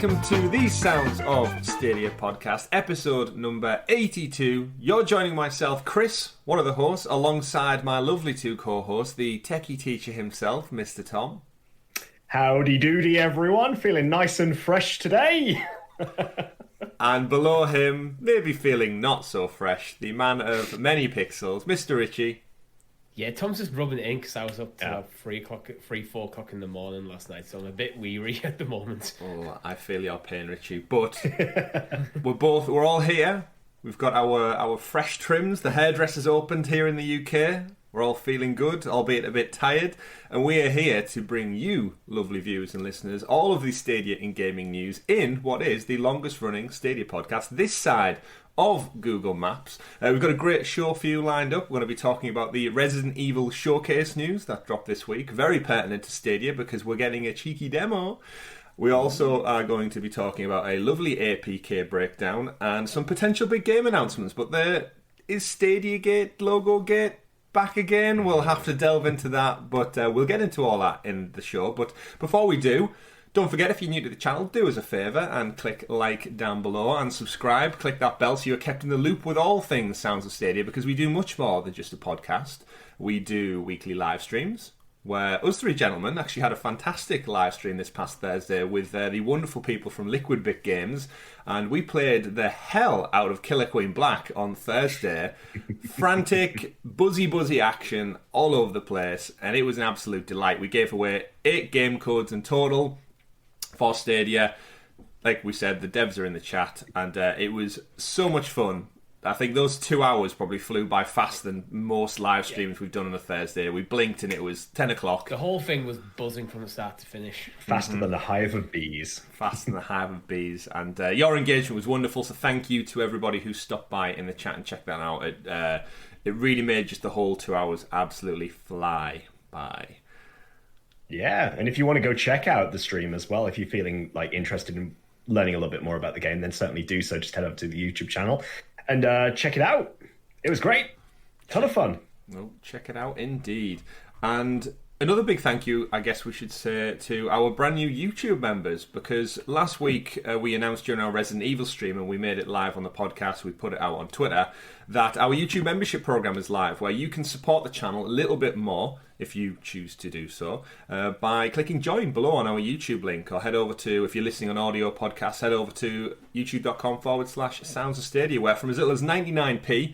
welcome to the Sounds of Stadia Podcast, episode number 82. You're joining myself, Chris, one of the hosts, alongside my lovely two co-hosts, the techie teacher himself, Mr. Tom. Howdy doody, everyone. Feeling nice and fresh today. And below him, maybe feeling not so fresh, the man of many pixels, Mr. Richie. Yeah, Tom's just rubbing it in because I was up to about 4 o'clock in the morning last night, so I'm a bit weary at the moment. Oh, I feel your pain, Richie. But we're all here. We've got our fresh trims. The hairdresser's opened here in the UK. We're all feeling good, albeit a bit tired. And we are here to bring you, lovely viewers and listeners, all of the Stadia in gaming news in what is the longest running Stadia podcast this side of Google Maps. We've got a great show for you lined up. We're going to be talking about the Resident Evil Showcase news that dropped this week. Very pertinent to Stadia because we're getting a cheeky demo. We also are going to be talking about a lovely APK breakdown and some potential big game announcements. But there is Stadia Gate, Logo Gate back again. We'll have to delve into that, but we'll get into all that in the show. But before we do, don't forget, if you're new to the channel, do us a favour and click like down below and subscribe. Click that bell so you're kept in the loop with all things Sounds of Stadia, because we do much more than just a podcast. We do weekly live streams, where us three gentlemen actually had a fantastic live stream this past Thursday with the wonderful people from Liquid Bit Games, and we played the hell out of Killer Queen Black on Thursday. Frantic, buzzy action all over the place, and it was an absolute delight. We gave away 8 game codes in total for Stadia. Like we said, the devs are in the chat, and it was so much fun. I think those 2 hours probably flew by faster than most live streams we've done on a Thursday. We blinked and it was 10 o'clock. The whole thing was buzzing from the start to finish. Faster than a hive of bees. Faster than a hive of bees. And your engagement was wonderful, so thank you to everybody who stopped by in the chat and checked that out. It really made just the whole 2 hours absolutely fly by. Yeah, and if you want to go check out the stream as well, if you're feeling like interested in learning a little bit more about the game, then certainly do so. Just head up to the YouTube channel and check it out. It was great. Ton of fun. Well, check it out indeed. And another big thank you, I guess we should say, to our brand new YouTube members, because last week we announced during our Resident Evil stream, and we made it live on the podcast, we put it out on Twitter, that our YouTube membership program is live, where you can support the channel a little bit more, if you choose to do so, by clicking join below on our YouTube link, or head over to, if you're listening on audio podcasts, head over to youtube.com/Sounds of Stadia, where from as little as 99p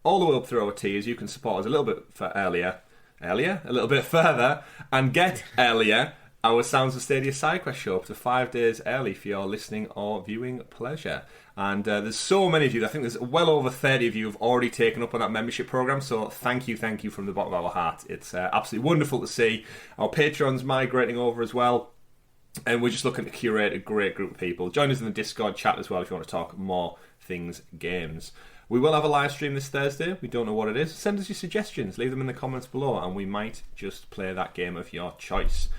all the way up through our tiers, you can support us a little bit a little bit further, and get earlier our Sounds of Stadia SideQuest show up to 5 days early for your listening or viewing pleasure. And there's so many of you. I think there's well over 30 of you who've already taken up on that membership program, so thank you from the bottom of our heart. It's absolutely wonderful to see our patrons migrating over as well, and we're just looking to curate a great group of people. Join us in the Discord chat as well if you want to talk more things games. We will have a live stream this Thursday. We don't know what it is. Send us your suggestions. Leave them in the comments below, and we might just play that game of your choice.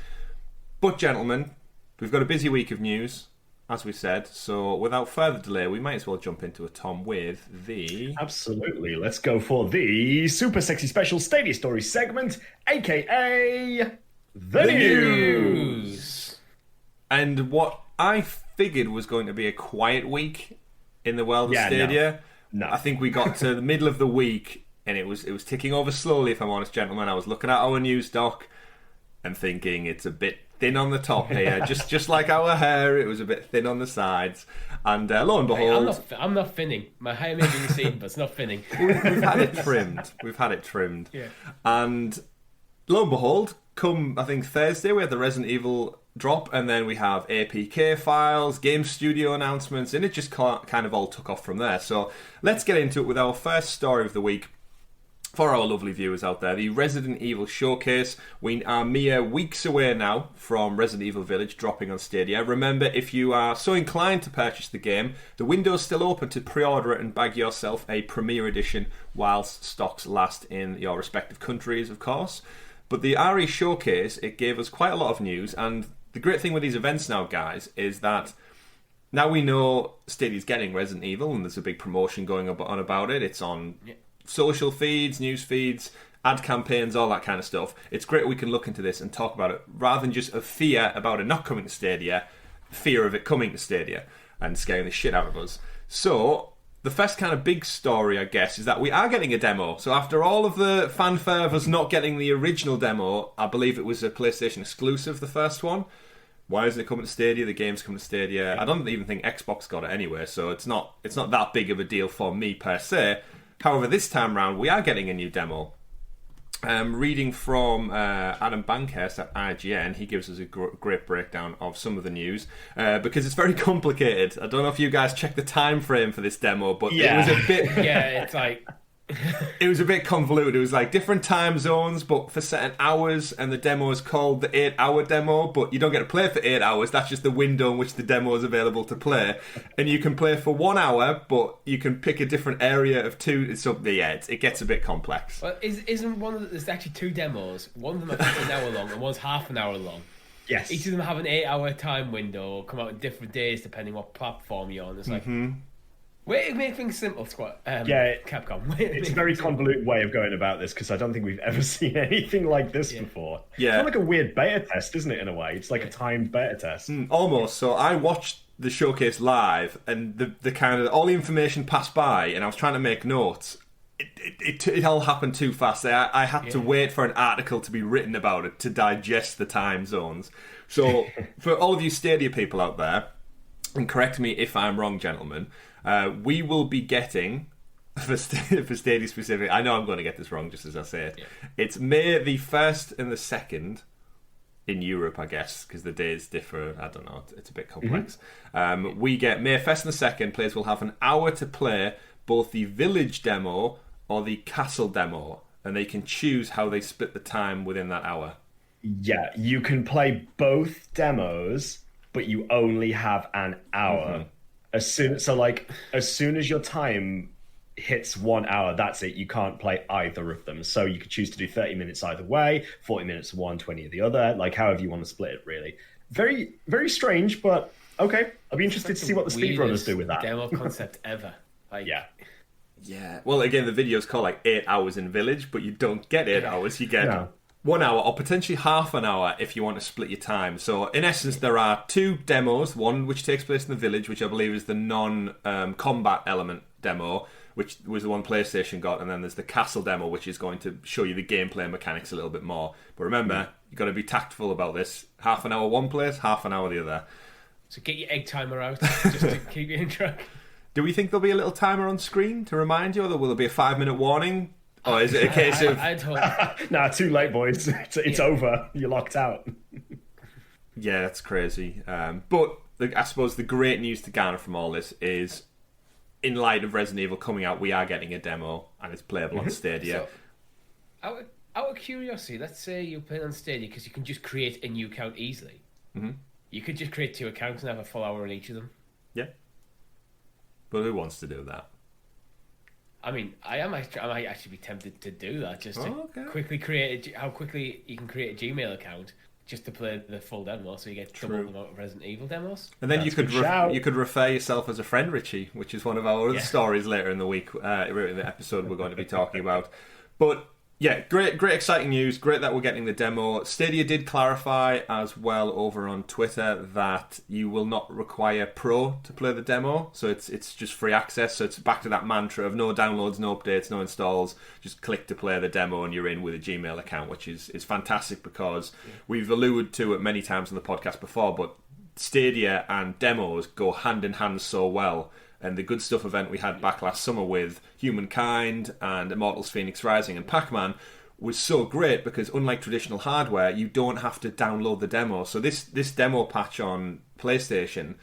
But, gentlemen, we've got a busy week of news, as we said. So, without further delay, we might as well jump into it, Tom, with the... Absolutely. Let's go for the super sexy special Stadia Story segment, a.k.a. The News. And what I figured was going to be a quiet week in the world of Stadia... No. I think we got to the middle of the week and it was ticking over slowly, if I'm honest, gentlemen. I was looking at our news doc and thinking it's a bit thin on the top here, just like our hair, it was a bit thin on the sides. And lo and behold... I'm not thinning. My hair may be receding, but it's not thinning. We've had it trimmed. Yeah. And lo and behold, come, I think, Thursday, we had the Resident Evil drop, and then we have APK files, game studio announcements, and it just kind of all took off from there. So let's get into it with our first story of the week for our lovely viewers out there. The Resident Evil Showcase. We are mere weeks away now from Resident Evil Village dropping on Stadia. Remember, if you are so inclined to purchase the game, the window's still open to pre-order it and bag yourself a Premier Edition whilst stocks last in your respective countries, of course. But the RE Showcase, it gave us quite a lot of news, and the great thing with these events now, guys, is that now we know Stadia's getting Resident Evil, and there's a big promotion going on about it. It's on social feeds, news feeds, ad campaigns, all that kind of stuff. It's great we can look into this and talk about it, rather than just a fear about it not coming to Stadia. fear of it coming to Stadia and scaring the shit out of us. So the first kind of big story, I guess, is that we are getting a demo. So after all of the fanfare of us not getting the original demo, I believe it was a PlayStation exclusive, the first one. Why isn't it coming to Stadia? The game's coming to Stadia. I don't even think Xbox got it anyway, so it's not that big of a deal for me per se. However, this time round, we are getting a new demo. Reading from Adam Bankhurst at IGN, he gives us a great breakdown of some of the news because it's very complicated. I don't know if you guys checked the time frame for this demo, but it was a bit... Yeah, it's like... It was a bit convoluted. It was like different time zones, but for certain hours, and the demo is called the 8-hour demo, but you don't get to play for 8 hours. That's just the window in which the demo is available to play. And you can play for 1 hour, but you can pick a different area of 2. So, yeah, it gets a bit complex. Well, isn't one of the, there's actually 2 demos. One of them I think is an hour long, and one's half an hour long. Yes. Each of them have an 8-hour time window, come out on different days depending what platform you're on. It's like... Way to make things simple, Capcom. It's a very convoluted way of going about this because I don't think we've ever seen anything like this before. Yeah. It's kind of like a weird beta test, isn't it, in a way? It's like a timed beta test. Almost. So I watched the showcase live, and the kind of all the information passed by, and I was trying to make notes. It all happened too fast. I had to wait for an article to be written about it to digest the time zones. So for all of you Stadia people out there, and correct me if I'm wrong, gentlemen, we will be getting, for Stadia specific, I know I'm going to get this wrong just as I say it, it's May the 1st and the 2nd in Europe, I guess, because the days differ. I don't know, it's a bit complex. We get May 1st and the 2nd, players will have an hour to play both the village demo or the castle demo, and they can choose how they split the time within that hour. Yeah, you can play both demos, but you only have an hour. As soon as your time hits 1 hour, that's it. You can't play either of them. So you could choose to do 30 minutes either way, 40 minutes one, 20 of the other, like however you want to split it, really. Very, very strange, but okay. I'll be interested to see what the speedrunners do with that. Demo concept ever. Yeah. Well, again, the video's called like 8 hours in Village, but you don't get 8 hours. You get 1 hour or potentially half an hour if you want to split your time. So in essence, there are 2 demos, one which takes place in the village, which I believe is the non-combat element demo, which was the one PlayStation got, and then there's the castle demo, which is going to show you the gameplay mechanics a little bit more. But remember, you've got to be tactful about this. Half an hour one place, half an hour the other. So get your egg timer out just to keep you in track. Do we think there'll be a little timer on screen to remind you, or will there be a 5-minute warning? Or is it a case of... I'd hope. Nah, too late, boys. It's over. You're locked out. Yeah, that's crazy. But I suppose the great news to garner from all this is, in light of Resident Evil coming out, we are getting a demo, and it's playable on Stadia. So, out of curiosity, let's say you're playing on Stadia because you can just create a new account easily. You could just create 2 accounts and have a full hour in each of them. Yeah. But who wants to do that? I mean, I might actually be tempted to do that just to quickly create how quickly you can create a Gmail account just to play the full demo, so you get double the amount of Resident Evil demos. And then you could refer yourself as a friend, Richie, which is one of our other stories later in the week, in the episode we're going to be talking about. But yeah, great exciting news. Great that we're getting the demo. Stadia did clarify as well over on Twitter that you will not require Pro to play the demo, so it's just free access. So it's back to that mantra of no downloads, no updates, no installs. Just click to play the demo and you're in with a Gmail account, which is fantastic because we've alluded to it many times on the podcast before, but Stadia and demos go hand in hand so well. And the Good Stuff event we had back last summer with Humankind and Immortals Phoenix Rising and Pac-Man was so great because unlike traditional hardware, you don't have to download the demo. So this demo patch on PlayStation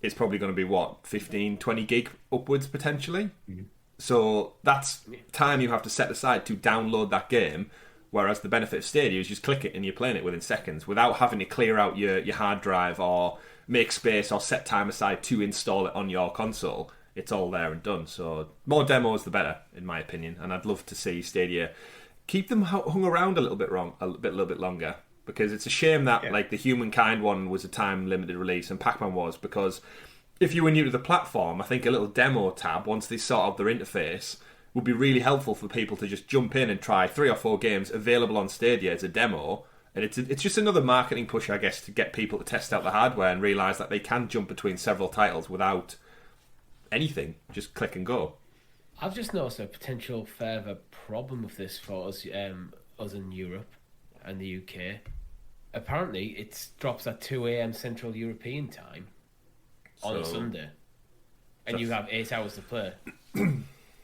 is probably going to be, 15, 20 gig upwards potentially? So that's time you have to set aside to download that game, whereas the benefit of Stadia is just click it and you're playing it within seconds without having to clear out your hard drive or make space or set time aside to install it on your console. It's all there and done. So more demos the better, in my opinion. And I'd love to see Stadia keep them hung around a little bit longer, because it's a shame that like the Humankind one was a time limited release and Pac-Man was, because if you were new to the platform, I think a little demo tab once they sort out their interface would be really helpful for people to just jump in and try 3 or 4 games available on Stadia as a demo, And it's just another marketing push, I guess, to get people to test out the hardware and realise that they can jump between several titles without anything. Just click and go. I've just noticed a potential further problem with this for us, us in Europe and the UK. Apparently, it drops at 2 a.m. Central European time on a Sunday. And you have 8 hours to play.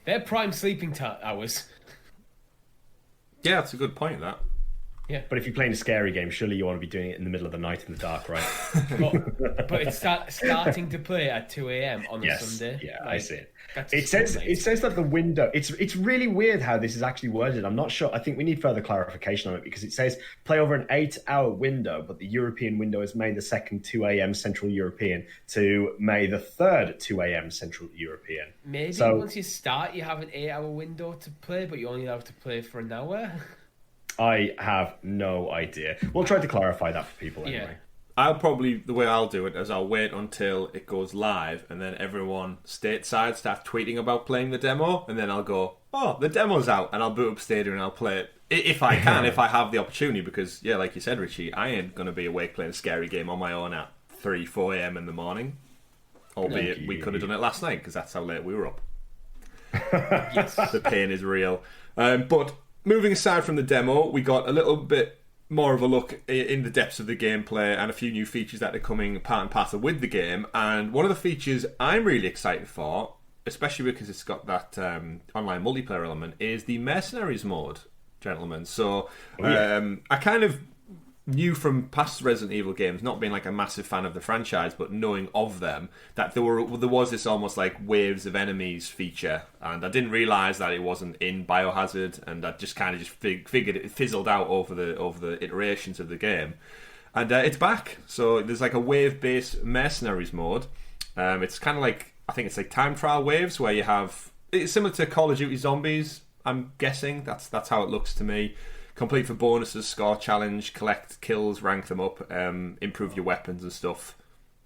They're prime sleeping hours. Yeah, that's a good point, that. Yeah. But if you're playing a scary game, surely you want to be doing it in the middle of the night in the dark, right? but it's starting to play at 2 a.m. on a Sunday. Yeah, like, I see it. It says that the window. It's really weird how this is actually worded. I'm not sure. I think we need further clarification on it because it says play over an 8-hour window, but the European window is May the 2nd, 2 a.m. Central European to May the 3rd, 2 a.m. Central European. Maybe once you start, you have an 8-hour window to play, but you only have to play for an hour. I have no idea. We'll try to clarify that for people anyway. Yeah. The way I'll do it is I'll wait until it goes live and then everyone stateside starts tweeting about playing the demo and then I'll go, oh, the demo's out, and I'll boot up Stadia and I'll play it if I can, if I have the opportunity, because, yeah, like you said, Richie, I ain't going to be awake playing a scary game on my own at 3, 4 a.m. in the morning. Albeit we could have done it last night because that's how late we were up. Yes. The pain is real. But moving aside from the demo, we got a little bit more of a look in the depths of the gameplay and a few new features that are coming part and parcel with the game. And one of the features I'm really excited for, especially because it's got that online multiplayer element, is the Mercenaries mode, gentlemen. So I kind of knew from past Resident Evil games, not being like a massive fan of the franchise, but knowing of them, that there was this almost like waves of enemies feature, and I didn't realise that it wasn't in Biohazard, and I just kind of figured it fizzled out over the iterations of the game, and it's back. So there's like a wave-based Mercenaries mode. It's kind of like, I think it's like time trial waves where you have, it's similar to Call of Duty Zombies, I'm guessing. That's how it looks to me. Complete for bonuses, score challenge, collect kills, rank them up, improve your weapons and stuff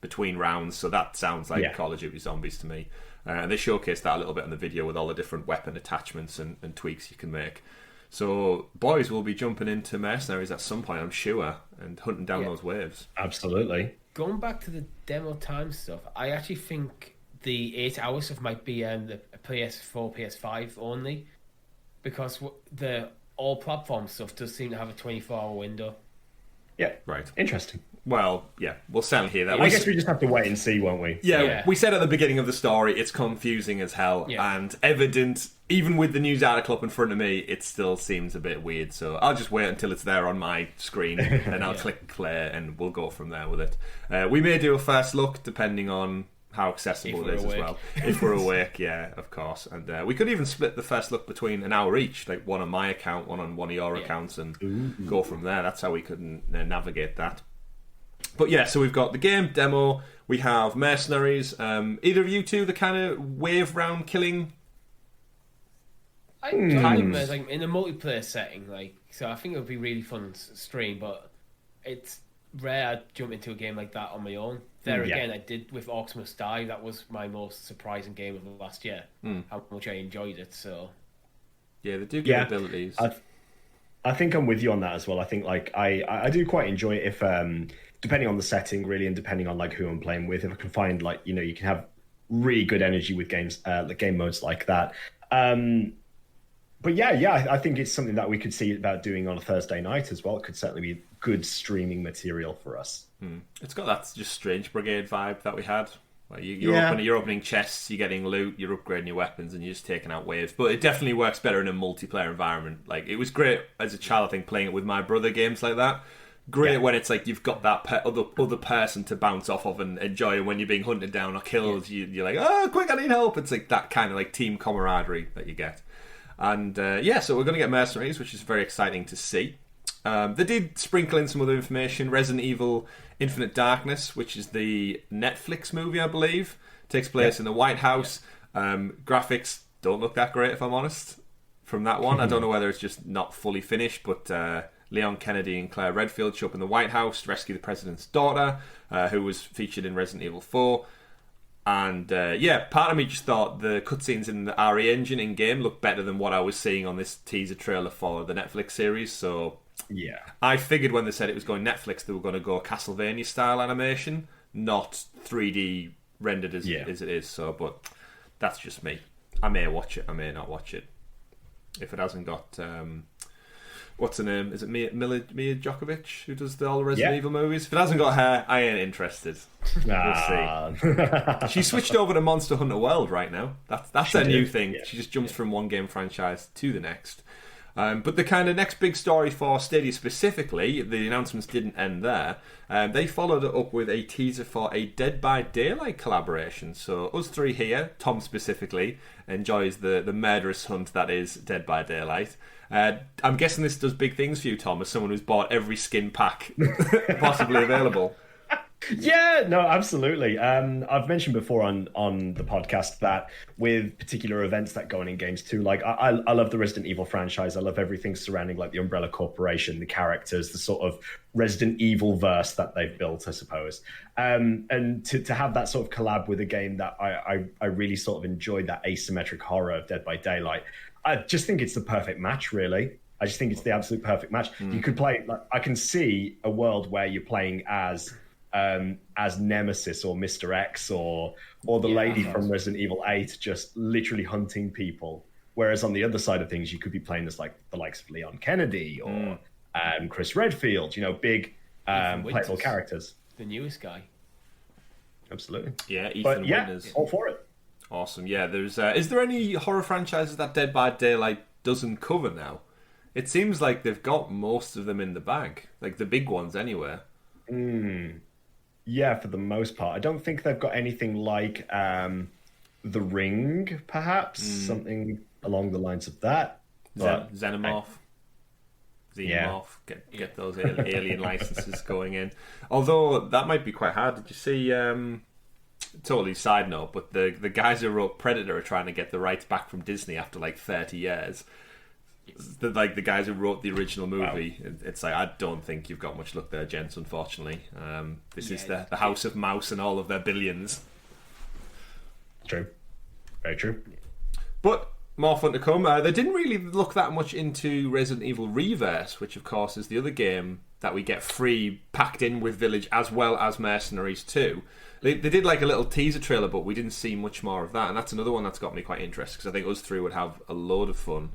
between rounds. So that sounds like Call of Duty Zombies to me. And they showcased that a little bit in the video with all the different weapon attachments and tweaks you can make. So boys will be jumping into Mercenaries at some point, I'm sure, and hunting down those waves. Absolutely. Going back to the demo time stuff, I actually think the 8 hours stuff might be the PS4, PS5 only, because the all platform stuff does seem to have a 24-hour window. Yeah. Right. Interesting. Well, yeah, we'll certainly hear that. I guess we just have to wait and see, won't we? Yeah, we said at the beginning of the story, it's confusing as hell, and evident, even with the news article up in front of me, it still seems a bit weird, so I'll just wait until it's there on my screen, and I'll click play, and we'll go from there with it. We may do a first look, depending on how accessible it is as well. If we're awake, yeah, of course. And we could even split the first look between an hour each, like one on my account, one on one of your accounts, and go from there. That's how we could navigate that. But yeah, so we've got the game demo, we have Mercenaries. Either of you two, the kind of wave round killing? I kind of like in a multiplayer setting, like, so I think it would be really fun to stream, but it's rare I'd jump into a game like that on my own. There again, I did with Orcs Must Die. That was my most surprising game of the last year. How much I enjoyed it. So yeah, they do give abilities. I think I'm with you on that as well. I think like I do quite enjoy it if depending on the setting really, and depending on like who I'm playing with. If I can find like, you know, you can have really good energy with games, like game modes like that. But I think it's something that we could see about doing on a Thursday night as well. It could certainly be good streaming material for us. It's got that just Strange Brigade vibe that we had. Like you're opening chests, you're getting loot, you're upgrading your weapons, and you're just taking out waves. But it definitely works better in a multiplayer environment. Like, it was great as a child, I think, playing it with my brother, games like that. Great when it's like you've got that other person to bounce off of and enjoy. And when you're being hunted down or killed, you're like, oh, quick, I need help. It's like that kind of like team camaraderie that you get. And so we're going to get Mercenaries, which is very exciting to see. They did sprinkle in some other information. Resident Evil Infinite Darkness, which is the Netflix movie, I believe, takes place in the White House. Graphics don't look that great, if I'm honest, from that one. I don't know whether it's just not fully finished, but Leon Kennedy and Claire Redfield show up in the White House to rescue the president's daughter, who was featured in Resident Evil 4. And part of me just thought the cutscenes in the RE engine in-game looked better than what I was seeing on this teaser trailer for the Netflix series. So Yeah. I figured when they said it was going Netflix, they were going to go Castlevania style animation, not 3D rendered as it is. So, but that's just me. I may watch it. I may not watch it. If it hasn't got what's her name? Is it Mia Djokovic who does all the Resident Evil movies? If it hasn't got her, I ain't interested. We'll see. She switched over to Monster Hunter World right now. That's her new thing. Yeah. She just jumps from one game franchise to the next. But the kind of next big story for Stadia specifically, the announcements didn't end there. They followed it up with a teaser for a Dead by Daylight collaboration. So us three here, Tom specifically, enjoys the murderous hunt that is Dead by Daylight. I'm guessing this does big things for you, Tom, as someone who's bought every skin pack possibly available. Yeah, no, absolutely. I've mentioned before on the podcast that with particular events that go on in games too, like I love the Resident Evil franchise. I love everything surrounding like the Umbrella Corporation, the characters, the sort of Resident Evil verse that they've built, I suppose. And to have that sort of collab with a game that I really sort of enjoyed, that asymmetric horror of Dead by Daylight, I just think it's the perfect match, really. I just think it's the absolute perfect match. You could play, like, I can see a world where you're playing as Nemesis or Mr. X or the lady from Resident Evil 8 just literally hunting people. Whereas on the other side of things, you could be playing as like the likes of Leon Kennedy or Chris Redfield, big playable characters. The newest guy. Absolutely. Yeah, Ethan Winters. All for it. Awesome. Yeah, there's. Is there any horror franchises that Dead by Daylight doesn't cover now? It seems like they've got most of them in the bag, like the big ones anyway. Yeah, for the most part. I don't think they've got anything like The Ring, perhaps. Something along the lines of that. Xenomorph. Get those alien licenses going in. Although, that might be quite hard. Did you see... totally side note, but the guys who wrote Predator are trying to get the rights back from Disney after like 30 years. The guys who wrote the original movie. Wow. It's like, I don't think you've got much luck there, gents, unfortunately. This is the House of Mouse and all of their billions. True. Very true. But more fun to come. They didn't really look that much into Resident Evil Reverse, which of course is the other game that we get free packed in with Village as well as Mercenaries 2. They did like a little teaser trailer, but we didn't see much more of that. And that's another one that's got me quite interested, because I think us three would have a load of fun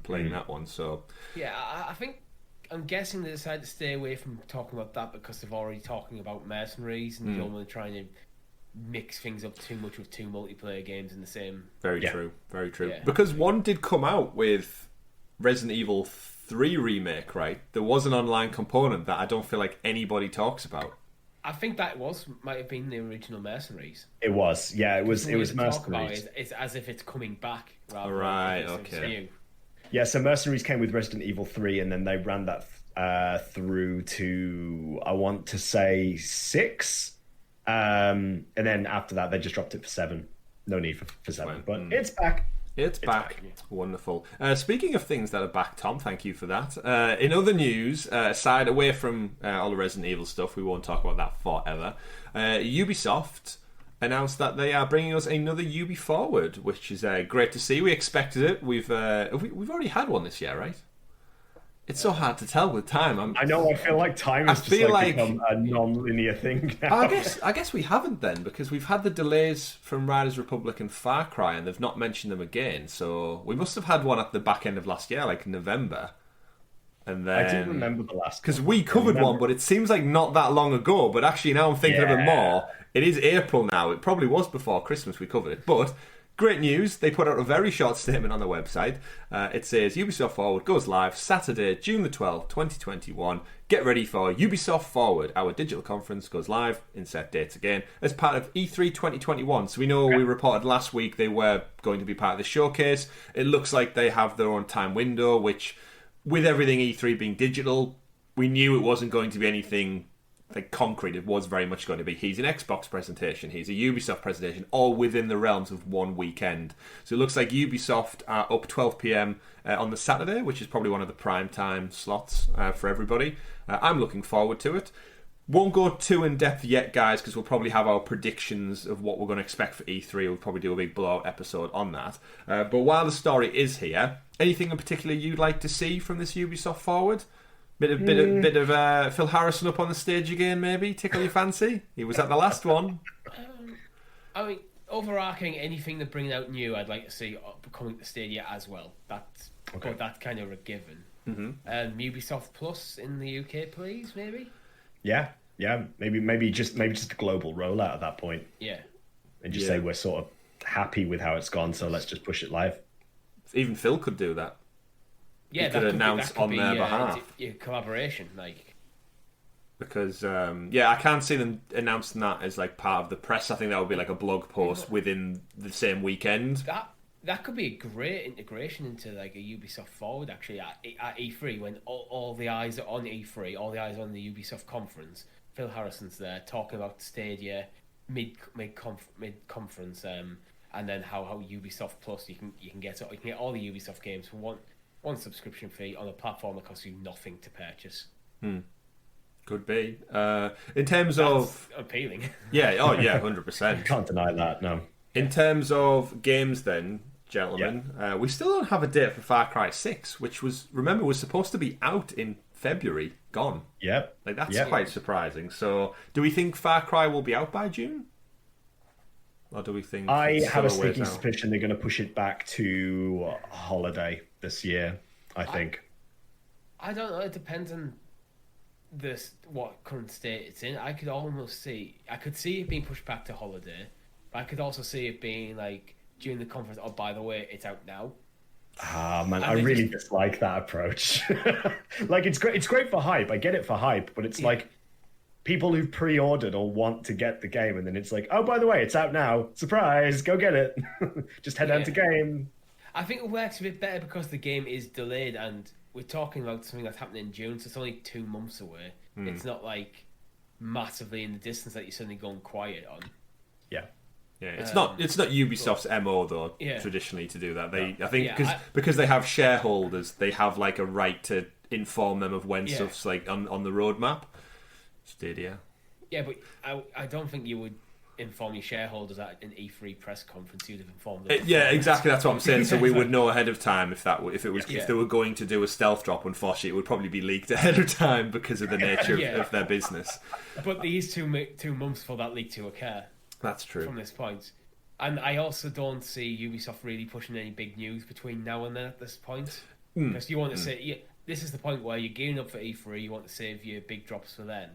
playing that one. So yeah, I'm guessing they decided to stay away from talking about that because they've already talking about Mercenaries, and they don't want to try and mix things up too much with two multiplayer games in the same. Very true. Yeah. Because one did come out with Resident Evil 3 remake, right? There was an online component that I don't feel like anybody talks about. I think that might have been the original Mercenaries. It was, yeah. It was Mercenaries. It's as if it's coming back rather than new. Yeah, so Mercenaries came with Resident Evil 3, and then they ran that through to, I want to say, 6. And then after that, they just dropped it for 7. No need for 7, but it's back. It's back. Wonderful. Speaking of things that are back, Tom, thank you for that. In other news, aside away from all the Resident Evil stuff, we won't talk about that forever. Ubisoft announced that they are bringing us another Ubi Forward, which is great to see. We expected it. We've already had one this year, right? It's so hard to tell with time. I know. I feel like time has become a non-linear thing now. I guess we haven't then, because we've had the delays from Riders Republic and Far Cry, and they've not mentioned them again. So we must have had one at the back end of last year, like November. And then I do remember the last, because we covered one, but it seems like not that long ago. But actually, now I'm thinking of it more. It is April now. It probably was before Christmas we covered it, but. Great news, they put out a very short statement on their website. It says, Ubisoft Forward goes live Saturday, June the 12th, 2021. Get ready for Ubisoft Forward. Our digital conference goes live, insert dates again, as part of E3 2021. So we know we reported last week they were going to be part of the showcase. It looks like they have their own time window, which, with everything E3 being digital, we knew it wasn't going to be anything like concrete. It was very much going to be, here's an Xbox presentation, here's a Ubisoft presentation, all within the realms of one weekend. So it looks like Ubisoft are up 12 p.m. On the Saturday, which is probably one of the prime time slots for everybody. I'm looking forward to it. Won't go too in depth yet, guys, because we'll probably have our predictions of what we're going to expect for E3. We'll probably do a big blowout episode on that. But while the story is here, anything in particular you'd like to see from this Ubisoft Forward? Bit of Phil Harrison up on the stage again, maybe tickle your fancy. He was at the last one. I mean, overarching anything they're bringing out new, I'd like to see coming to Stadia as well. That's kind of a given. Ubisoft Plus in the UK, please, maybe. Yeah, maybe just a global rollout at that point. Yeah, and just say we're sort of happy with how it's gone, so let's just push it live. Even Phil could do that. Yeah, he could announce on their behalf. Collaboration, because I can't see them announcing that as like part of the press. I think that would be like a blog post within the same weekend. That could be a great integration into like a Ubisoft Forward actually at E3 when all the eyes are on E3, all the eyes are on the Ubisoft conference. Phil Harrison's there talking about Stadia mid conference, and then how Ubisoft Plus you can get all the Ubisoft games for one subscription fee on a platform that costs you nothing to purchase. Could be. In terms of appealing. Yeah. Oh yeah. 100%. Can't deny that. No. In terms of games, then, gentlemen, we still don't have a date for Far Cry 6, which was supposed to be out in February. Gone. Yep. Like that's quite surprising. So, do we think Far Cry will be out by June? Or do we think I have a sneaking suspicion they're going to push it back to holiday this year, I think. I don't know. It depends on what current state it's in. I could see it being pushed back to holiday, but I could also see it being like during the conference, oh, by the way, it's out now. Ah, man, I really dislike that approach. Like, it's great for hype. I get it for hype, but it's like people who've pre-ordered or want to get the game, and then it's like, oh, by the way, it's out now. Surprise, go get it. Just head down to game. I think it works a bit better because the game is delayed, and we're talking about something that's happening in June, so it's only 2 months away. It's not like massively in the distance that you're suddenly going quiet on. Yeah. Yeah, it's not Ubisoft's MO though. Traditionally to do that, I think because they have shareholders, they have like a right to inform them of when stuff's like on the roadmap. Stadia. Yeah, but I don't think you would inform your shareholders at an E3 press conference. You'd have informed them. Yeah, exactly. That's what I'm saying. So we would know ahead of time if they were going to do a stealth drop. Unfortunately, it would probably be leaked ahead of time because of the nature of their business. But these 2 months for that leak to occur. That's true. From this point. And I also don't see Ubisoft really pushing any big news between now and then at this point. Because you want to say, this is the point where you're gearing up for E3, you want to save your big drops for then.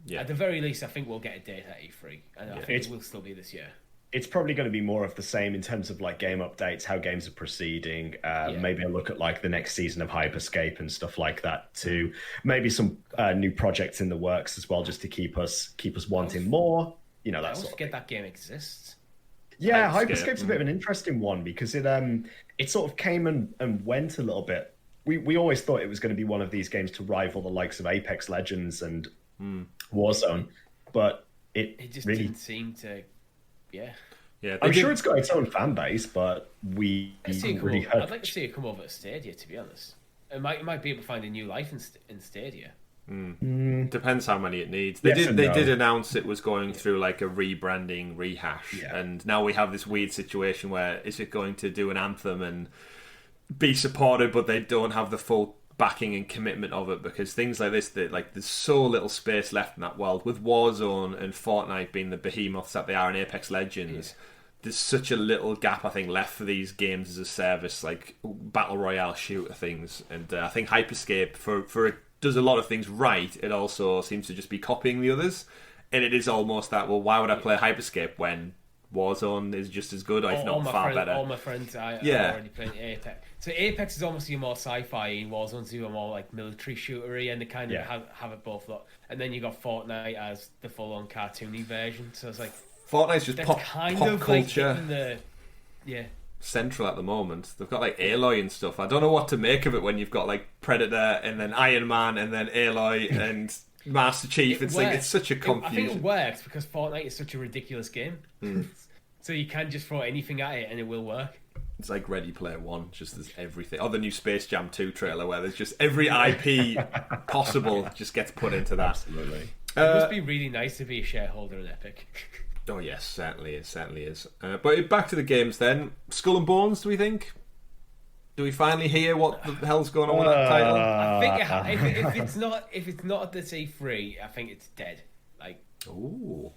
Yeah. At the very least, I think we'll get a date at E3. And I think it will still be this year. It's probably going to be more of the same in terms of like game updates, how games are proceeding. Maybe a look at like the next season of Hyperscape and stuff like that too. Maybe some new projects in the works as well, just to keep us wanting more. You know, that sort of forget that game exists. Yeah, Hyperscape's a bit of an interesting one because it sort of came and went a little bit. We always thought it was going to be one of these games to rival the likes of Apex Legends and Warzone, but it just really didn't seem to. Yeah. I'm sure it's got its own fan base, but I'd like to see it come over to Stadia, to be honest. It might be able to find a new life in Stadia. Depends how many it needs. They did announce it was going through like a rebranding rehash, and now we have this weird situation where is it going to do an Anthem and be supported, but they don't have the full backing and commitment of it because things like this, there's so little space left in that world. With Warzone and Fortnite being the behemoths that they are in Apex Legends, there's such a little gap, I think, left for these games as a service, like battle royale shooter things. And I think Hyperscape for it does a lot of things right. It also seems to just be copying the others, and it is almost that. Well, why would I play Hyperscape when Warzone is just as good, if not far better? All my friends are already playing Apex. So Apex is almost your more sci-fi, and Warzone's your more like military shootery, and they kind of have it both. And then you got Fortnite as the full-on cartoony version. So it's like Fortnite's just pop culture. Like central at the moment. They've got like Aloy and stuff. I don't know what to make of it when you've got like Predator and then Iron Man and then Aloy and Master Chief. It's such a confusion. I think it works because Fortnite is such a ridiculous game. So you can just throw anything at it and it will work. It's like Ready Player One, just there's everything. Or the new Space Jam 2 trailer where there's just every IP possible just gets put into that. Absolutely. It must be really nice to be a shareholder in Epic. Oh yes, certainly is. But back to the games then. Skull and Bones, do we think? Do we finally hear what the hell's going on with that title? I think if it's not at this E3, I think it's dead. Like, ooh,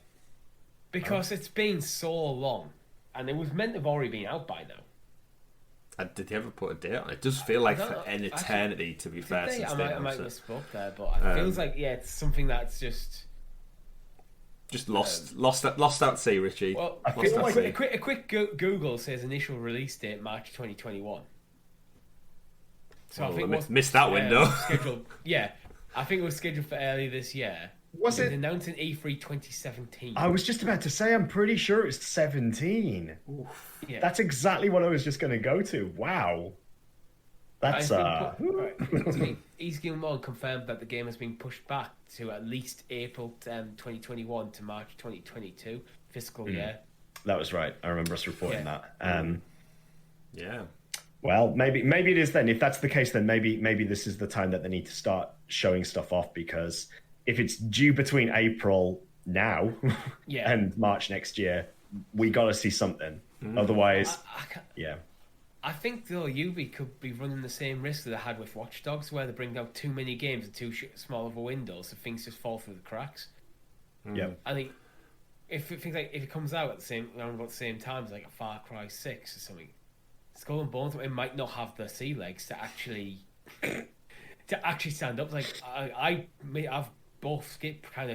because it's been so long, and it was meant to have already been out by now. Did they ever put a date on it? It does feel like for an eternity, to be fair. Since I might have misspoke there, but it feels like it's something that's just lost out. See, Richie. Well, I feel like a quick Google says initial release date March 2021. So I think missed that window. Scheduled, yeah, I think it was scheduled for early this year. Was it announced in E3 2017? I was just about to say, I'm pretty sure it was 17. Yeah. That's exactly what I was just going to go to. Wow. That's East Gilmore confirmed that the game has been pushed back to at least April 2021 to March 2022 fiscal year. That was right. I remember us reporting that. Yeah. Well, maybe it is then. If that's the case, then maybe this is the time that they need to start showing stuff off, because if it's due between April now and March next year, we got to see something. Otherwise, I think though Ubi could be running the same risk that they had with Watch Dogs, where they bring out too many games and too small of a window, so things just fall through the cracks. Yeah, I think if it comes out at around about the same time as like a Far Cry 6 or something, Skull and Bones, it might not have the sea legs to actually stand up. Like I've both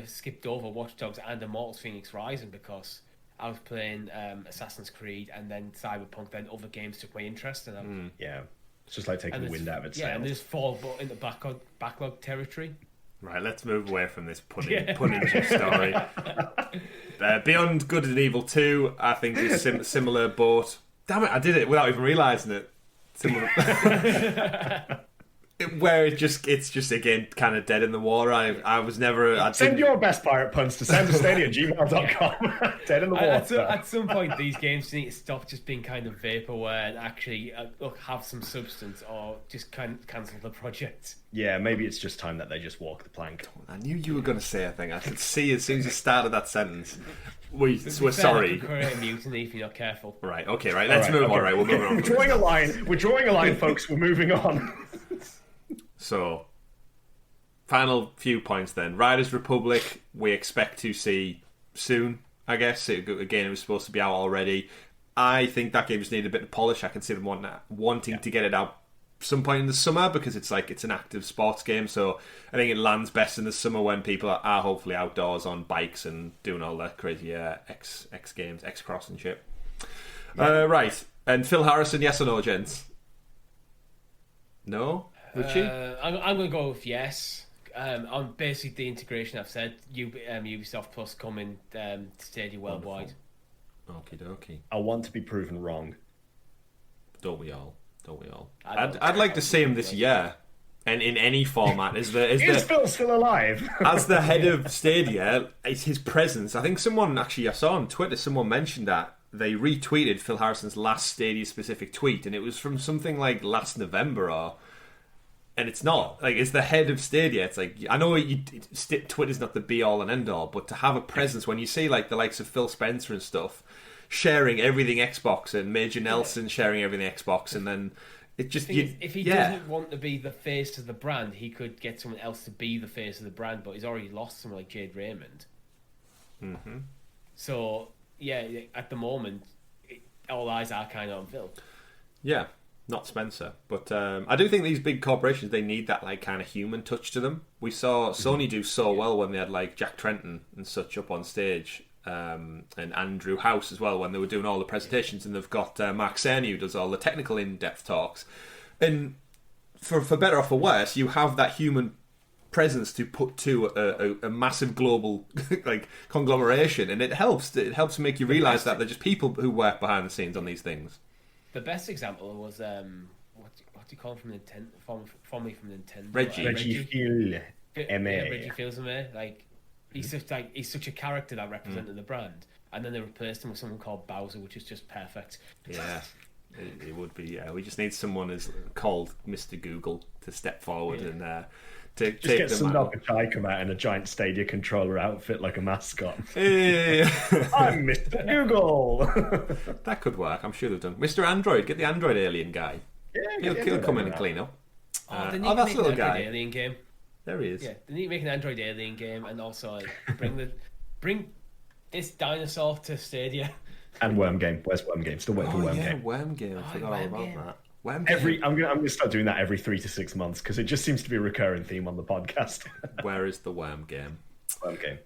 skipped over Watch Dogs and Immortals Phoenix Rising because I was playing Assassin's Creed, and then Cyberpunk, then other games took my interest, and it's just like taking the wind out of its sails. And they just fall into backlog territory. Right, let's move away from this pun-injured story. Beyond Good and Evil 2, I think is similar boat. Damn it, I did it without even realising it. Similar. Where it's just again kind of dead in the water. I was never. Send your best pirate puns to soundsofstadia@gmail.com. Dead in the water. At some point, these games need to stop just being kind of vaporware and actually have some substance, or just cancel the project. Yeah, maybe it's just time that they just walk the plank. I knew you were going to say a thing. I could see as soon as you started that sentence. We're sorry. Create a mutiny if you're not careful. Right. Okay. Right. Let's move on. All right. We'll move on. We're drawing a line. We're drawing a line, folks. We're moving on. So, final few points then. Riders Republic, we expect to see soon, I guess. Again, it was supposed to be out already. I think that game just needed a bit of polish. I can see them wanting to get it out some point in the summer, because it's an active sports game. So I think it lands best in the summer when people are hopefully outdoors on bikes and doing all that crazy X games, X-Cross and shit. Yeah. Right. And Phil Harrison, yes or no, gents? No? Richie? I'm going to go with yes. On basically the integration I've said, Ubisoft Plus coming to Stadia worldwide. Okie dokie. I want to be proven wrong. Don't we all? I'd like to see him this year, and in any format. Is Phil still alive? As the head of Stadia, it's his presence. I think I saw on Twitter, someone mentioned that they retweeted Phil Harrison's last Stadia specific tweet, and it was from something like last November and it's not like, it's the head of Stadia. It's like, I know Twitter's not the be all and end all, but to have a presence when you see like the likes of Phil Spencer and stuff sharing everything Xbox, and Major Nelson sharing everything Xbox, and then it just if he doesn't want to be the face of the brand, he could get someone else to be the face of the brand, but he's already lost someone like Jade Raymond. Mm-hmm. So at the moment, all eyes are kind of on Phil. Yeah. Not Spencer, but I do think these big corporations, they need that like kind of human touch to them. We saw Sony do so well when they had like Jack Tretton and such up on stage, and Andrew House as well when they were doing all the presentations, and they've got Mark Cerny who does all the technical in-depth talks. And for better or for worse, you have that human presence to put to a massive global like conglomeration, and it helps make you realise that they're just people who work behind the scenes on these things. The best example was what do you call him from Nintendo? Formerly from Nintendo. Reggie Fils-Aimé. Like he's such a character that represented the brand, and then they replaced him with someone called Bowser, which is just perfect. Yeah, it would be. Yeah, we just need someone as called Mr. Google to step forward and just get Sundar Pichai come out in a giant Stadia controller outfit like a mascot. Yeah. I'm Mr. Google. That could work. I'm sure they've done. Mr. Android, get the Android alien guy. He'll come in and clean up. They need to that's make little an guy. Android Alien game. There he is. Yeah, they need to make an Android Alien game and also bring this dinosaur to Stadia. And Worm Game. Where's Worm Game? Still waiting for Worm Game. Worm Game. I forgot all about that. Worm Game. I'm gonna start doing that every 3 to 6 months because it just seems to be a recurring theme on the podcast. Where is the Worm Game? Worm Game.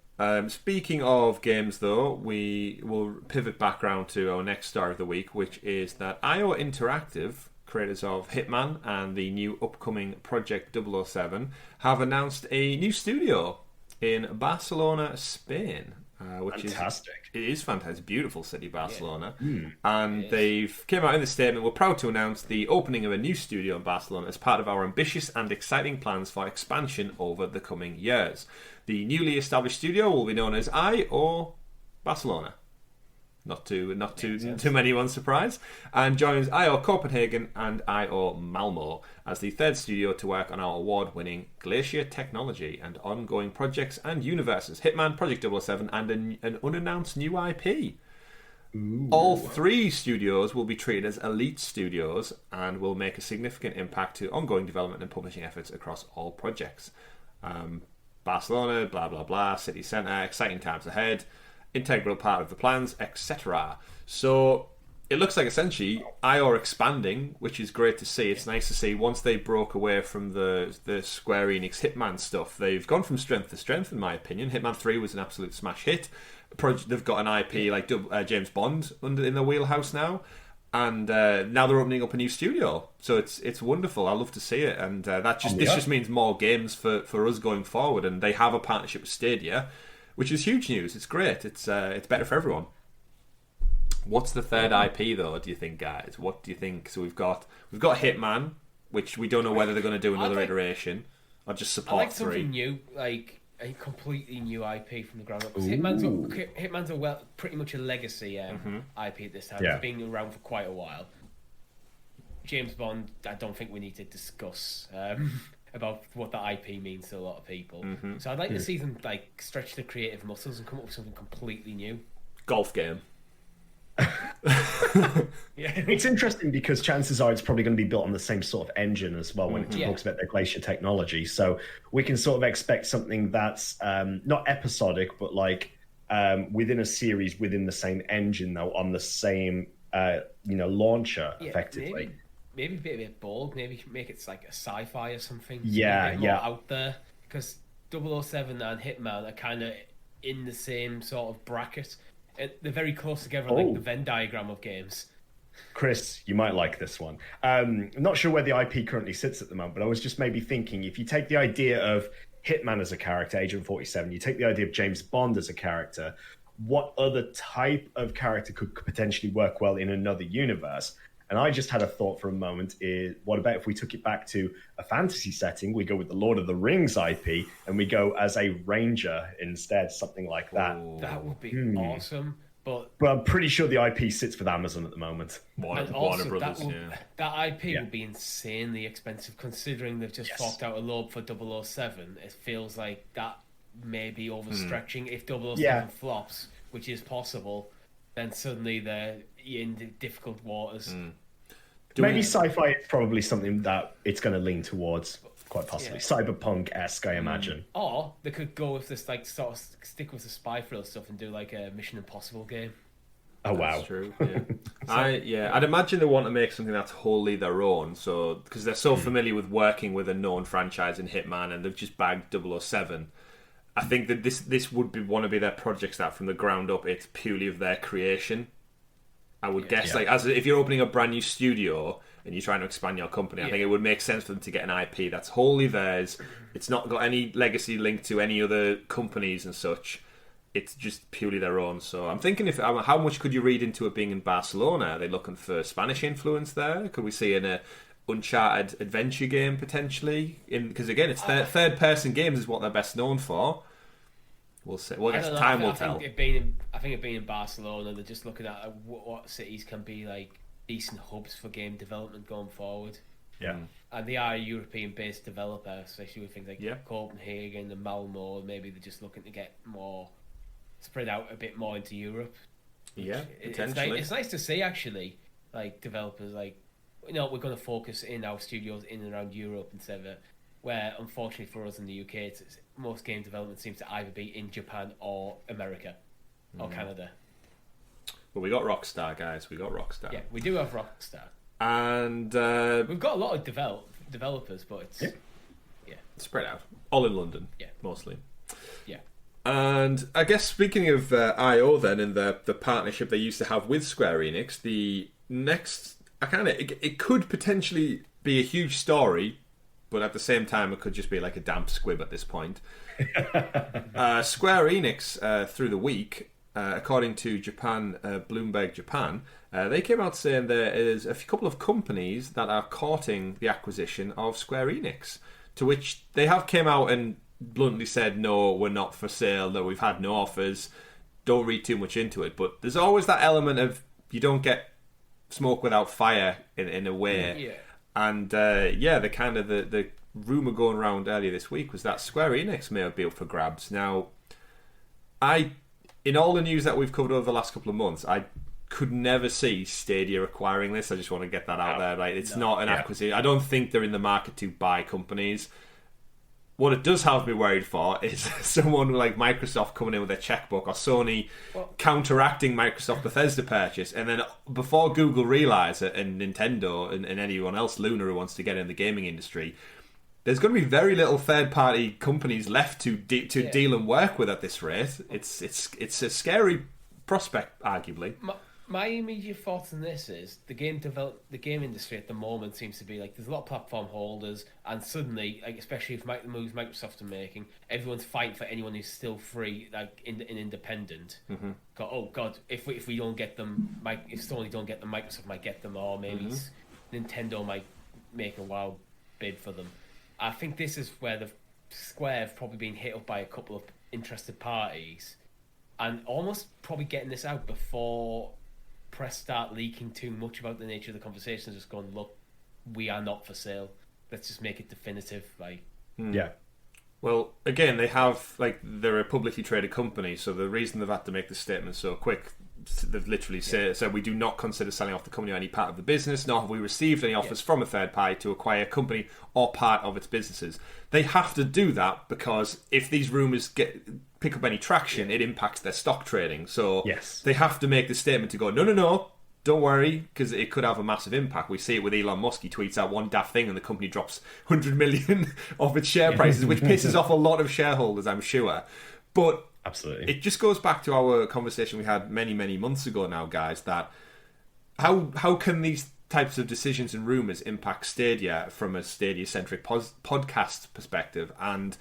Speaking of games, though, we will pivot back around to our next star of the week, which is that IO Interactive, creators of Hitman and the new upcoming Project 007, have announced a new studio in Barcelona, Spain. Which fantastic. It is fantastic. It's a beautiful city, Barcelona. Yeah. And they've came out in the statement, we're proud to announce the opening of a new studio in Barcelona as part of our ambitious and exciting plans for expansion over the coming years. The newly established studio will be known as IO Barcelona. Not too many one's surprise. And joins IO Copenhagen and IO Malmo as the third studio to work on our award-winning Glacier technology and ongoing projects and universes. Hitman, Project 007, and an unannounced new IP. Ooh. All 3 studios will be treated as elite studios and will make a significant impact to ongoing development and publishing efforts across all projects. Barcelona, blah, blah, blah, city centre, exciting times ahead, integral part of the plans, etc. So it looks like essentially IO are expanding, which is great to see. It's nice to see once they broke away from the Square Enix Hitman stuff, they've gone from strength to strength, in my opinion. Hitman 3 was an absolute smash hit. They've got an IP like James Bond in their wheelhouse now. And now they're opening up a new studio, so it's wonderful. I love to see it, and this just means more games for us going forward. And they have a partnership with Stadia, which is huge news. It's great. It's better for everyone. What's the third IP though? Do you think, guys? What do you think? So we've got Hitman, which we don't know whether they're going to do another iteration or just support. I like something new, like a completely new IP from the ground up. Hitman's pretty much a legacy IP at this time. Yeah. It's been around for quite a while. James Bond, I don't think we need to discuss about what that IP means to a lot of people. Mm-hmm. So I'd like to see them like stretch the creative muscles and come up with something completely new. Golf game. It's interesting because chances are it's probably going to be built on the same sort of engine as well when it talks about their Glacier technology. So we can sort of expect something that's not episodic, but like within a series within the same engine, though, on the same launcher, effectively. Maybe a bit bold. Maybe make it like a sci-fi or something. Out there, because 007 and Hitman are kind of in the same sort of bracket. They're very close together, like the Venn diagram of games. Chris, you might like this one. I'm not sure where the IP currently sits at the moment, but I was just maybe thinking, if you take the idea of Hitman as a character, Agent 47, you take the idea of James Bond as a character, what other type of character could potentially work well in another universe? And I just had a thought for a moment, what about if we took it back to a fantasy setting, we go with the Lord of the Rings IP, and we go as a ranger instead, something like that. Ooh. That would be awesome. But I'm pretty sure the IP sits with Amazon at the moment. Warner Brothers, that IP would be insanely expensive, considering they've just forked out a load for 007. It feels like that may be overstretching. If 007 flops, which is possible, then suddenly they're in difficult waters. Maybe sci-fi is probably something that it's going to lean towards, quite possibly. Cyberpunk-esque, I imagine. Or they could go with this, like, sort of stick with the spy thriller stuff and do, like, a Mission Impossible game. Oh, wow. That's true, I'd imagine they want to make something that's wholly their own, so because they're so familiar with working with a known franchise in Hitman, and they've just bagged 007. I think that this would want to be their projects that, from the ground up, it's purely of their creation. I would guess, like, as if you're opening a brand new studio and you're trying to expand your company, I think it would make sense for them to get an IP that's wholly theirs. It's not got any legacy link to any other companies and such. It's just purely their own. So I'm thinking, how much could you read into it being in Barcelona? Are they looking for Spanish influence there? Could we see an Uncharted adventure game potentially? Because again, it's third-person games is what they're best known for. We'll see. Well, I guess time will tell. I think it being in Barcelona, they're just looking at what cities can be like decent hubs for game development going forward. Yeah, and they are a European-based developer, especially with things like Copenhagen and Malmo. Maybe they're just looking to get more spread out a bit more into Europe. Yeah, potentially. It's nice to see actually, like developers like we're going to focus in our studios in and around Europe instead of where, unfortunately for us in the UK, most game development seems to either be in Japan or America or Canada. Well, we got Rockstar, guys. We got Rockstar. Yeah, we do have Rockstar. And we've got a lot of developers, but it's spread out. All in London, mostly. Yeah. And I guess speaking of IO then and the partnership they used to have with Square Enix, the next... it could potentially be a huge story, but at the same time it could just be like a damp squib at this point. Square Enix, through the week, according to Bloomberg Japan, they came out saying there is a couple of companies that are courting the acquisition of Square Enix, to which they have came out and bluntly said, no, we're not for sale, that we've had no offers, don't read too much into it. But there's always that element of you don't get smoke without fire in a way. Yeah. And the rumour going around earlier this week was that Square Enix may be up for grabs. Now, in all the news that we've covered over the last couple of months, I could never see Stadia acquiring this. I just want to get that out there. Like, it's not an acquisition. I don't think they're in the market to buy companies. What it does have me worried for is someone like Microsoft coming in with their checkbook, or Sony counteracting Microsoft Bethesda purchase, and then before Google realise it, and Nintendo and anyone else, Luna, who wants to get in the gaming industry, there's going to be very little third-party companies left to deal and work with at this rate. It's a scary prospect, arguably. My immediate thoughts on this is the game industry at the moment seems to be like there's a lot of platform holders, and suddenly, like, especially if the moves Microsoft are making, everyone's fighting for anyone who's still free, like in independent. Mm-hmm. Oh God, if we don't get them, if Sony don't get them, Microsoft might get them, or maybe Nintendo might make a wild bid for them. I think this is where the Square have probably been hit up by a couple of interested parties, and almost probably getting this out before press start leaking too much about the nature of the conversation. Just going, look, we are not for sale. Let's just make it definitive. Yeah. Well, again, they're a publicly traded company, so the reason they've had to make this statement so quick, they've literally said, we do not consider selling off the company or any part of the business, nor have we received any offers from a third party to acquire a company or part of its businesses. They have to do that because if these rumours pick up any traction, it impacts their stock trading. So they have to make the statement to go, no, don't worry, because it could have a massive impact. We see it with Elon Musk. He tweets out one daft thing and the company drops 100 million of its share prices, which pisses off a lot of shareholders, I'm sure. But absolutely, it just goes back to our conversation we had many, many months ago now, guys, that how can these types of decisions and rumours impact Stadia from a Stadia-centric podcast perspective? And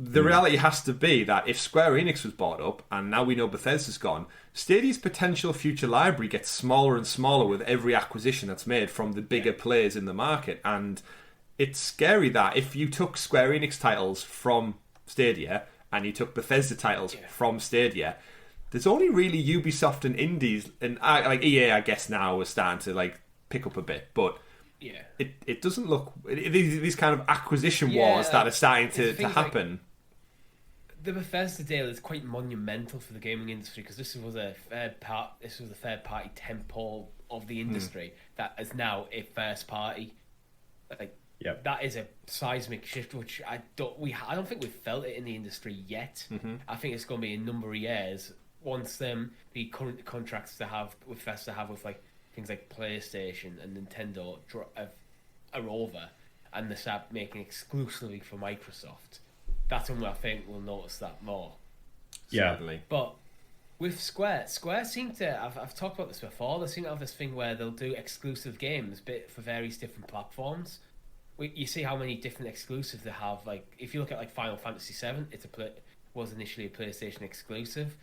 the reality has to be that if Square Enix was bought up, and now we know Bethesda's gone, Stadia's potential future library gets smaller and smaller with every acquisition that's made from the bigger players in the market. And it's scary that if you took Square Enix titles from Stadia and you took Bethesda titles from Stadia, there's only really Ubisoft and indies, and like EA, I guess now is starting to like pick up a bit, but it doesn't look these kind of acquisition wars that are starting to happen. The Bethesda deal is quite monumental for the gaming industry because this was a third party tentpole of the industry that is now a first party. That is a seismic shift, which I don't think we've felt it in the industry yet. I think it's going to be a number of years once the current contracts with Bethesda have with like things like PlayStation and Nintendo are over, and they start making exclusively for Microsoft. That's when I think we'll notice that more. Certainly. But with Square seem to, I've talked about this before, they seem to have this thing where they'll do exclusive games for various different platforms. You see how many different exclusives they have. Like, if you look at like Final Fantasy VII, was initially a PlayStation exclusive.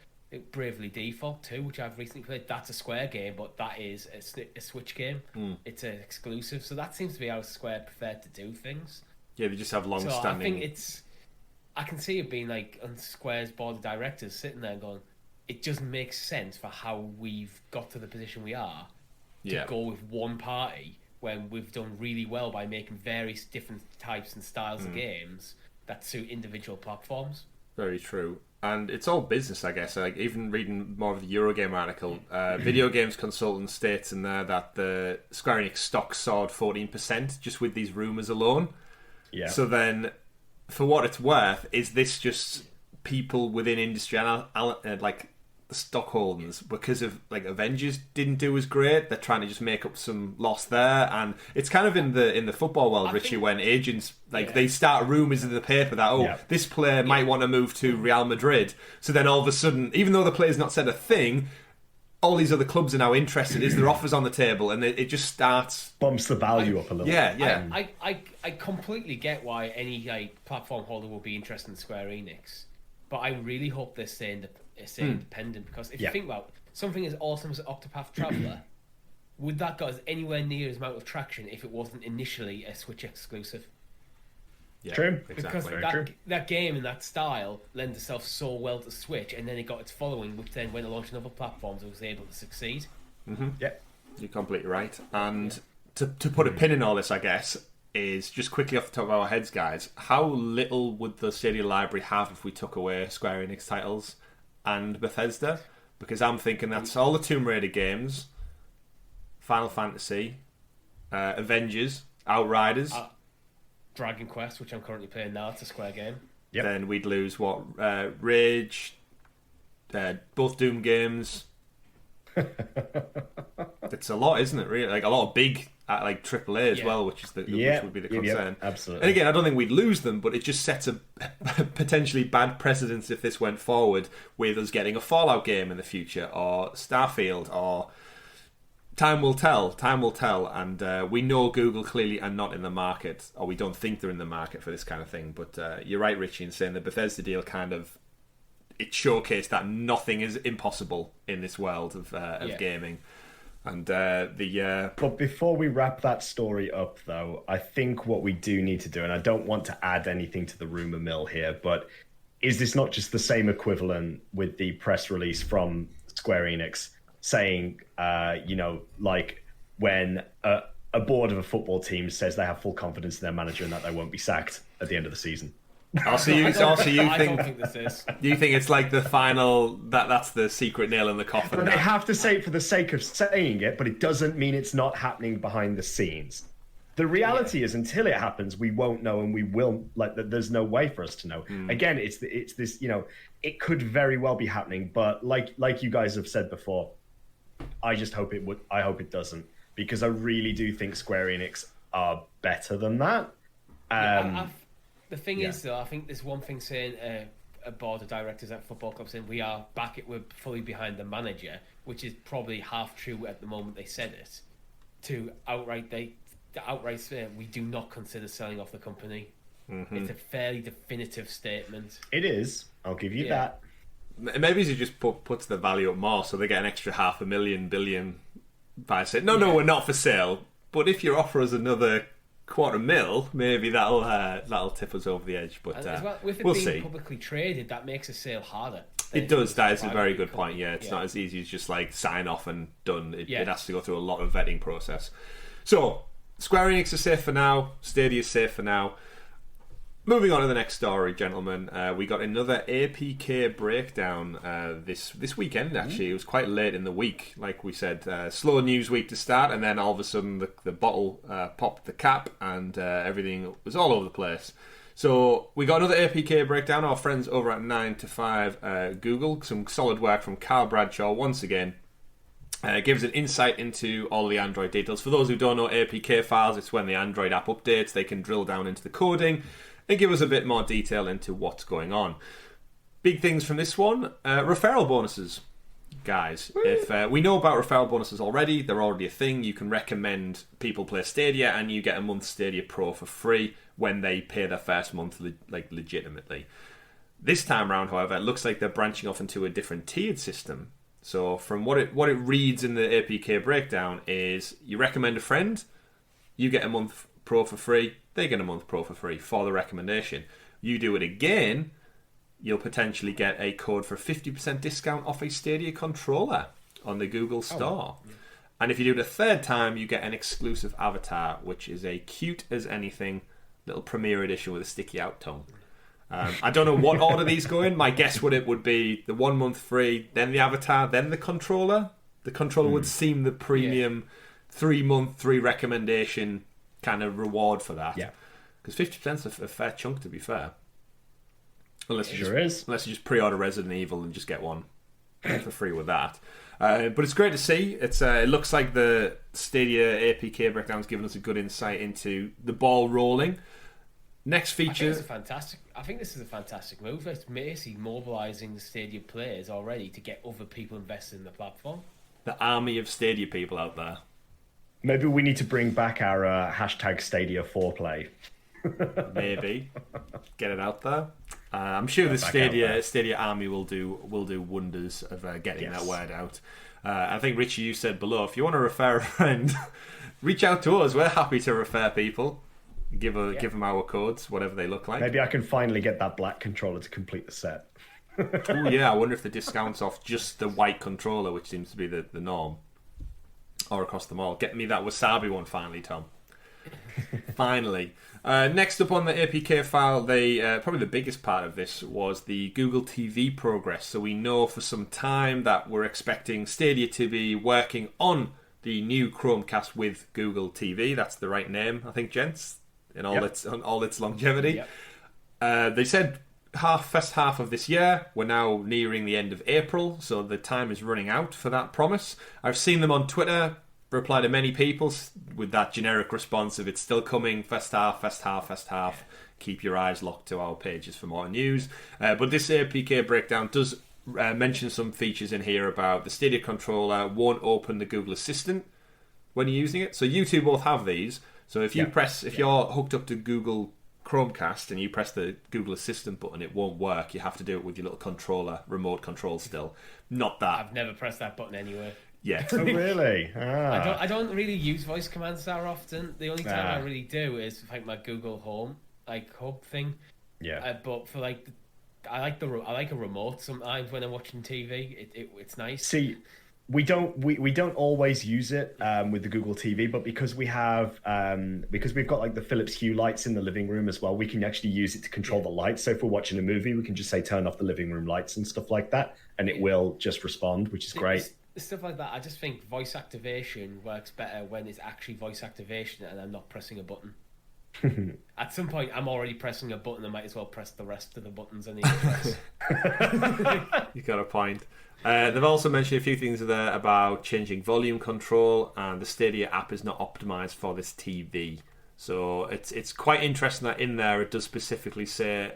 Bravely Default 2, which I've recently played, that's a Square game, but that is a Switch game. It's an exclusive. So that seems to be how Square prefer to do things. Yeah, they just have long-standing... So I can see it being like on Square's board of directors sitting there going, it doesn't make sense for how we've got to the position we are to go with one party when we've done really well by making various different types and styles of games that suit individual platforms. Very true. and it's all business, I guess. Like even reading more of the Eurogamer article, video games consultant states in there that the Square Enix stock soared 14% just with these rumours alone. Yeah. So then, for what it's worth, is this just people within industry, like the stock holdings, because of like Avengers didn't do as great, they're trying to just make up some loss there, and it's kind of in the football world, Richie, when agents they start rumours in the paper that this player might want to move to Real Madrid, so then all of a sudden, even though the player's not said a thing, all these other clubs are now interested. Is there offers on the table, and it just starts bumps the value up a little. Yeah. I completely get why any platform holder will be interested in Square Enix, but I really hope they're staying independent, because if you think about something as awesome as Octopath Traveler, would that got us anywhere near as amount of traction if it wasn't initially a Switch exclusive? Yeah, true. Because that game and that style lends itself so well to Switch, and then it got its following, which then went to launch on other platforms and was able to succeed. Mm-hmm. Yeah, you're completely right. And to put a pin in all this, I guess, is just quickly off the top of our heads, guys, how little would the Stadia library have if we took away Square Enix titles and Bethesda? Because I'm thinking that's all the Tomb Raider games, Final Fantasy, Avengers, Outriders, Dragon Quest, which I'm currently playing now. It's a Square game. Yep. Then we'd lose Rage, both Doom games. It's a lot, isn't it? Really, like a lot of big like AAA as well, which is which would be the concern. Absolutely. And again, I don't think we'd lose them, but it just sets a potentially bad precedence if this went forward with us getting a Fallout game in the future, or Starfield, or time will tell. And we know Google clearly are not in the market, or we don't think they're in the market for this kind of thing. But you're right, Richie, in saying the Bethesda deal it showcased that nothing is impossible in this world of gaming. And But before we wrap that story up, though, I think what we do need to do, and I don't want to add anything to the rumor mill here, but is this not just the same equivalent with the press release from Square Enix saying, like when a board of a football team says they have full confidence in their manager and that they won't be sacked at the end of the season? I don't think this is. You think it's like the final, that's the secret nail in the coffin? But they have to say it for the sake of saying it, but it doesn't mean it's not happening behind the scenes. The reality is, until it happens, we won't know, and we will, there's no way for us to know. Again, it's this, it could very well be happening, but like you guys have said before, I just hope it would. I hope it doesn't, because I really do think Square Enix are better than that. The thing is, though, I think there's one thing saying a board of directors at football clubs saying we're fully behind the manager, which is probably half true at the moment they said it. To outright say we do not consider selling off the company. Mm-hmm. It's a fairly definitive statement. It is. I'll give you that. Maybe he just puts the value up more, so they get an extra $500 million by saying no, we're not for sale. But if you offer us another $250,000, maybe that'll tip us over the edge. But with it being publicly traded, that makes a sale harder. It does. That is a very good point. Yeah, it's not as easy as just like sign off and done. It has to go through a lot of vetting process. So Square Enix is safe for now. Stadia is safe for now. Moving on to the next story, gentlemen. We got another APK breakdown this weekend, actually. It was quite late in the week, like we said. Slow news week to start, and then all of a sudden the bottle popped the cap, and everything was all over the place. So we got another APK breakdown. Our friends over at 9 to 5 Google. Some solid work from Carl Bradshaw once again. Gives an insight into all the Android details. For those who don't know APK files, it's when the Android app updates. They can drill down into the coding and give us a bit more detail into what's going on. Big things from this one, referral bonuses. Guys, if we know about referral bonuses already, they're already a thing. You can recommend people play Stadia and you get a month Stadia Pro for free when they pay their first month legitimately. This time around, however, it looks like they're branching off into a different tiered system. So from what it reads in the APK breakdown is you recommend a friend, you get a month Pro for free, they get a month Pro for free for the recommendation. You do it again, you'll potentially get a code for 50% discount off a Stadia controller on the Google Store. And if you do it a third time, you get an exclusive avatar, which is a cute as anything little premiere edition with a sticky out tongue. I don't know what order these go in. My guess would be the 1 month free, then the avatar, then the controller. The controller would seem the premium 3 month, 3 recommendation kind of reward for that. Yeah. Because 50% is a fair chunk, to be fair. Unless you just pre-order Resident Evil and just get one for free with that. But it's great to see. It looks like the Stadia APK breakdown's given us a good insight into the ball rolling. Next feature. I think this is a fantastic move. It's basically mobilising the Stadia players already to get other people invested in the platform. The army of Stadia people out there. Maybe we need to bring back our hashtag Stadia foreplay. Maybe get it out there. I'm sure the Stadia army will do wonders of getting that word out. I think Richie, you said below, if you want to refer a friend, reach out to us. We're happy to refer people. Give them our codes, whatever they look like. Maybe I can finally get that black controller to complete the set. Oh yeah, I wonder if the discounts off just the white controller, which seems to be the norm, or across them all. Get me that wasabi one finally, Tom. Finally. Next up on the APK file, probably the biggest part of this was the Google TV progress. So we know for some time that we're expecting Stadia to be working on the new Chromecast with Google TV. That's the right name, I think, gents, in all its longevity. Yep. They said first half of this year. We're now nearing the end of April, so the time is running out for that promise. I've seen them on Twitter reply to many people with that generic response of it's still coming, first half. Keep your eyes locked to our pages for more news. But this APK breakdown does mention some features in here about the Stadia controller won't open the Google Assistant when you're using it. So you two both have these. So if you're hooked up to Google Chromecast and you press the Google Assistant button, it won't work. You have to do it with your little controller, remote control still. Not that. I've never pressed that button anywhere. Yeah. Oh, really? I don't really use voice commands that often. The only time I really do is like my Google Home hub thing. Yeah. But for I like a remote sometimes when I'm watching TV. It's nice. See, we don't always use it with the Google TV, but because we've got like the Philips Hue lights in the living room as well, we can actually use it to control the lights. So if we're watching a movie, we can just say turn off the living room lights and stuff like that, and it will just respond, which is great. Stuff like that. I just think voice activation works better when it's actually voice activation and I'm not pressing a button. At some point, I'm already pressing a button. I might as well press the rest of the buttons I need to press. You got a point. They've also mentioned a few things there about changing volume control, and the Stadia app is not optimized for this TV. So it's quite interesting that in there it does specifically say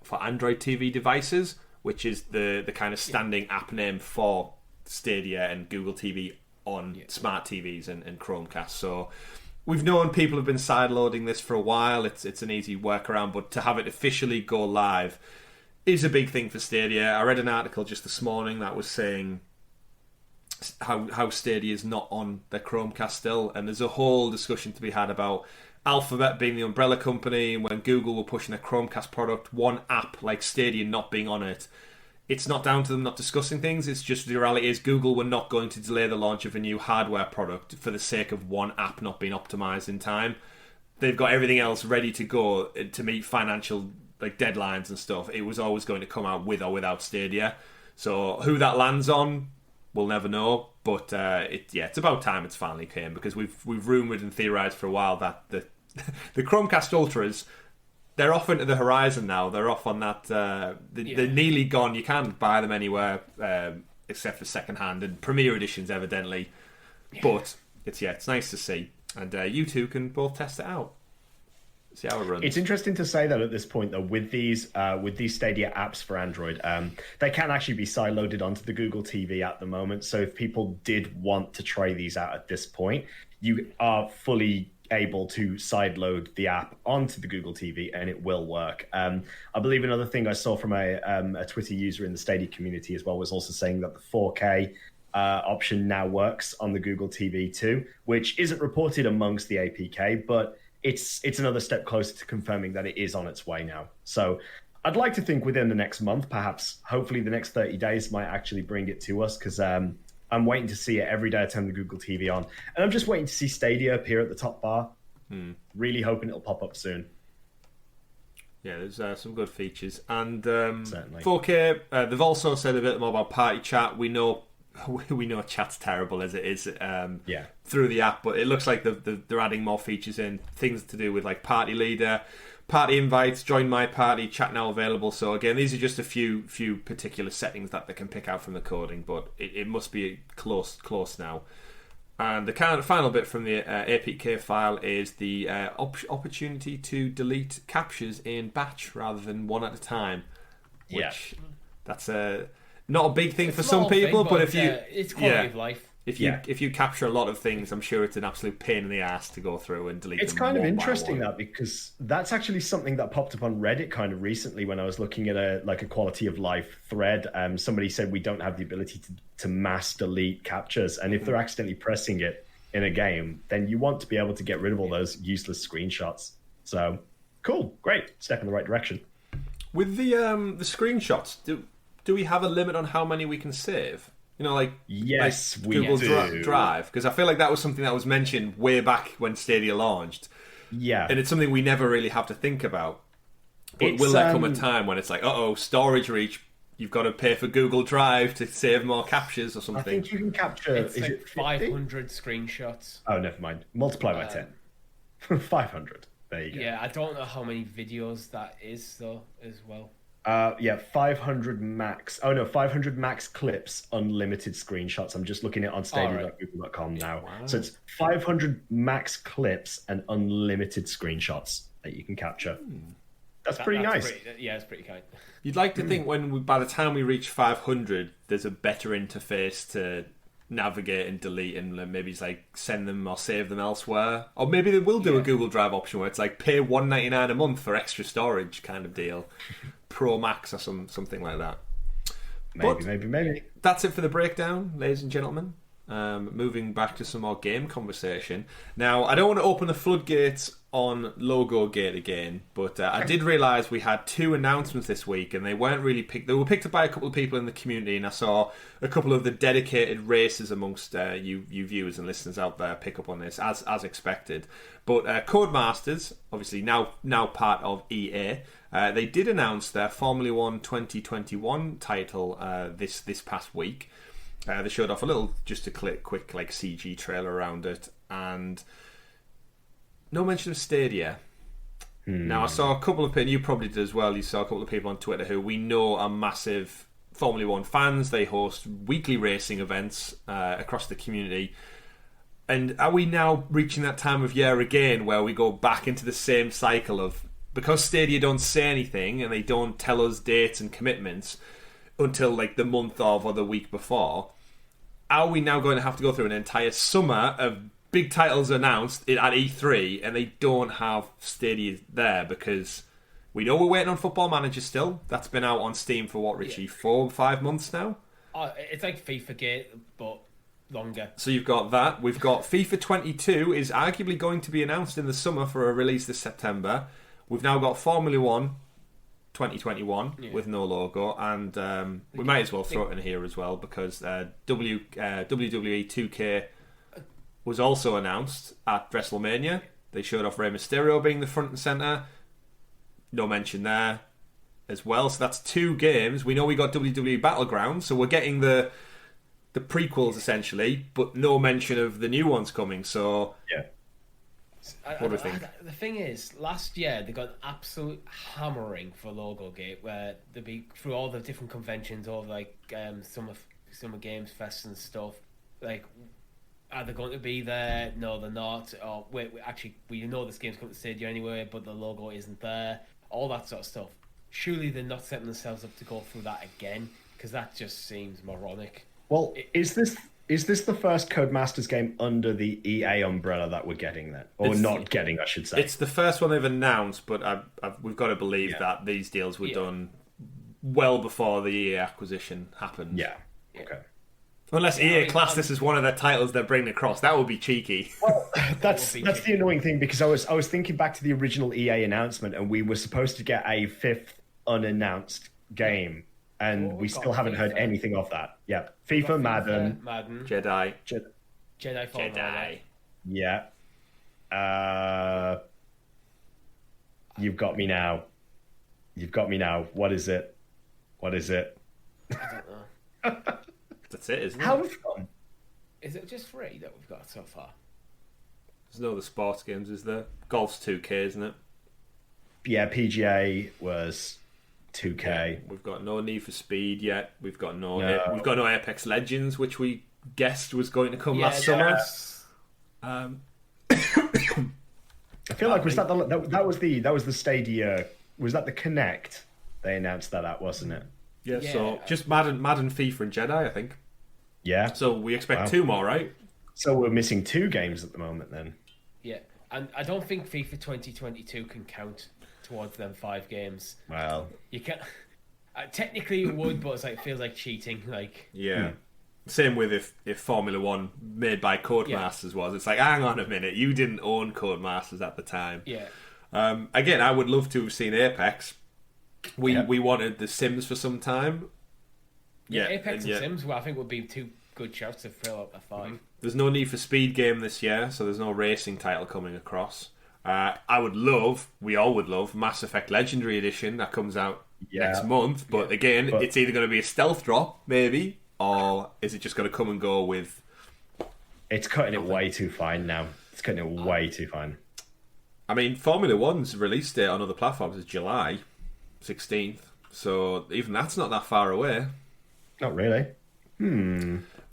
for Android TV devices, which is the kind of standing app name for Stadia and Google TV on smart TVs and Chromecast. So we've known people have been sideloading this for a while. It's an easy workaround, but to have it officially go live is a big thing for Stadia. I read an article just this morning that was saying how Stadia is not on their Chromecast still, and there's a whole discussion to be had about Alphabet being the umbrella company, and when Google were pushing a Chromecast product, one app like Stadia not being on it. It's not down to them not discussing things, it's just the reality is Google were not going to delay the launch of a new hardware product for the sake of one app not being optimized in time. They've got everything else ready to go to meet financial deadlines and stuff. It was always going to come out with or without Stadia. So who that lands on, we'll never know. But it's about time it's finally came, because we've rumoured and theorised for a while that the Chromecast Ultras, they're off into the horizon now. They're off on that. They're nearly gone. You can't buy them anywhere except for secondhand and Premier editions, evidently. Yeah. But it's nice to see, and you two can both test it out. See how it runs. It's interesting to say that at this point, though, with these Stadia apps for Android, they can actually be sideloaded onto the Google TV at the moment. So if people did want to try these out at this point, you are fully able to sideload the app onto the Google TV, and it will work. I believe another thing I saw from a Twitter user in the Stadia community as well was also saying that the 4K option now works on the Google TV too, which isn't reported amongst the APK, but it's another step closer to confirming that it is on its way now. So I'd like to think within the next month, perhaps, hopefully the next 30 days might actually bring it to us, because I'm waiting to see it every day I turn the Google TV on. And I'm just waiting to see Stadia appear at the top bar. Really hoping it'll pop up soon. Yeah, there's some good features. And Certainly. 4K, they've also said a bit more about party chat. We know chat's terrible as it is through the app, but it looks like they're adding more features in, things to do with like party leader, party invites, join my party, chat now available. So again, these are just a few particular settings that they can pick out from the coding, but it must be close now. And the kind of final bit from the APK file is the opportunity to delete captures in batch rather than one at a time. Which that's not a big thing for some people, but if you it's quality of life. If you capture a lot of things, I'm sure it's an absolute pain in the ass to go through and delete them. It's kind of interesting that, because that's actually something that popped up on Reddit kind of recently when I was looking at a quality of life thread. Somebody said we don't have the ability to mass delete captures, and if they're accidentally pressing it in a game, then you want to be able to get rid of all those useless screenshots. So cool, great, step in the right direction. With the screenshots, do we have a limit on how many we can save? You know, yes, like Google Drive, because I feel like that was something that was mentioned way back when Stadia launched. Yeah, and it's something we never really have to think about. But will there come a time when it's like, storage reach? You've got to pay for Google Drive to save more captures or something. I think you can capture. It's like 500 screenshots. Oh, never mind. Multiply by 10. 500. There you go. Yeah, I don't know how many videos that is though, as well. 500 max. Oh no, 500 max clips, unlimited screenshots. I'm just looking at it on stadia.google.com now. Wow. So it's 500 max clips and unlimited screenshots that you can capture. That's pretty nice. It's pretty kind. You'd like to think by the time we reach 500, there's a better interface to navigate and delete, and maybe it's like send them or save them elsewhere. Or maybe they will do a Google Drive option where it's like pay $1.99 a month for extra storage kind of deal. Pro Max or something like that. Maybe. That's it for the breakdown, ladies and gentlemen. Moving back to some more game conversation. Now, I don't want to open the floodgates on Logo Gate again, but I did realise we had 2 announcements this week, and they weren't really picked. They were picked up by a couple of people in the community, and I saw a couple of the dedicated races amongst you viewers and listeners out there pick up on this as expected. But Codemasters, obviously now part of EA. They did announce their Formula 1 2021 title this past week. They showed off just a quick like CG trailer around it, and no mention of Stadia. Now I saw a couple of people, you probably did as well. You saw a couple of people on Twitter who we know are massive Formula 1 fans. They host weekly racing events across the community. And are we now reaching that time of year again where we go back into the same cycle of, because Stadia don't say anything and they don't tell us dates and commitments until like the month of or the week before, are we now going to have to go through an entire summer of big titles announced at E3 and they don't have Stadia there? Because we know we're waiting on Football Manager still. That's been out on Steam for what, Richie, 4 or 5 months now? It's like FIFA Gate, but longer. So you've got that. We've got FIFA 22 is arguably going to be announced in the summer for a release this September. We've now got Formula 1 2021 with no logo, and we might as well throw it in here as well, because WWE 2K was also announced at WrestleMania. They showed off Rey Mysterio being the front and centre. No mention there as well. So that's 2 games. We know we got WWE Battlegrounds, so we're getting the prequels essentially, but no mention of the new ones coming. So what do we think? The thing is, last year they got an absolute hammering for Logo Gate, where they'd be through all the different conventions, or like summer games fests and stuff. Like, are they going to be there? No, they're not. Or wait, actually, we know this game's coming to Stadia anyway, but the logo isn't there. All that sort of stuff. Surely they're not setting themselves up to go through that again, because that just seems moronic. Well, is this the first Codemasters game under the EA umbrella that we're getting then? Or not getting, I should say. It's the first one they've announced, but we've got to believe that these deals were done well before the EA acquisition happened. Yeah, okay. Unless EA class this as one of their titles they're bringing across. That would be cheeky. Well, that's the annoying thing, because I was thinking back to the original EA announcement, and we were supposed to get a 5th unannounced game. And we still haven't heard anything of that. Yeah, FIFA, Madden, Jedi Fallen Order. Yeah. You've got me now. You've got me now. What is it? What is it? I don't know. That's it, isn't it? How fun. Is it just 3 that we've got so far? There's no other sports games, is there? Golf's 2K, isn't it? Yeah, PGA was 2K. Yeah, we've got no Need for Speed yet. We've got no Apex Legends, which we guessed was going to come last summer. I feel like that was the Stadia. Was that the Connect? They announced that, wasn't it? Yeah. So just Madden, FIFA, and Jedi, I think. Yeah. So we expect 2 more, right? So we're missing 2 games at the moment, then. Yeah, and I don't think FIFA 2022 can count towards them 5 games. Well, you can. Technically, it would, but it feels like cheating. Yeah. Same with if Formula One made by Codemasters was. It's like, hang on a minute, you didn't own Codemasters at the time. Yeah. Again, I would love to have seen Apex. We wanted the Sims for some time. Yeah, Apex and Sims, I think would be 2 good shouts to fill up a 5. There's no Need for Speed game this year, so there's no racing title coming across. We all would love Mass Effect Legendary Edition that comes out next month. But again, it's either going to be a stealth drop, maybe, or is it just going to come and go with... It's cutting it way too fine now. It's cutting it way too fine. I mean, Formula One's release date on other platforms is July 16th, so even that's not that far away. Not really.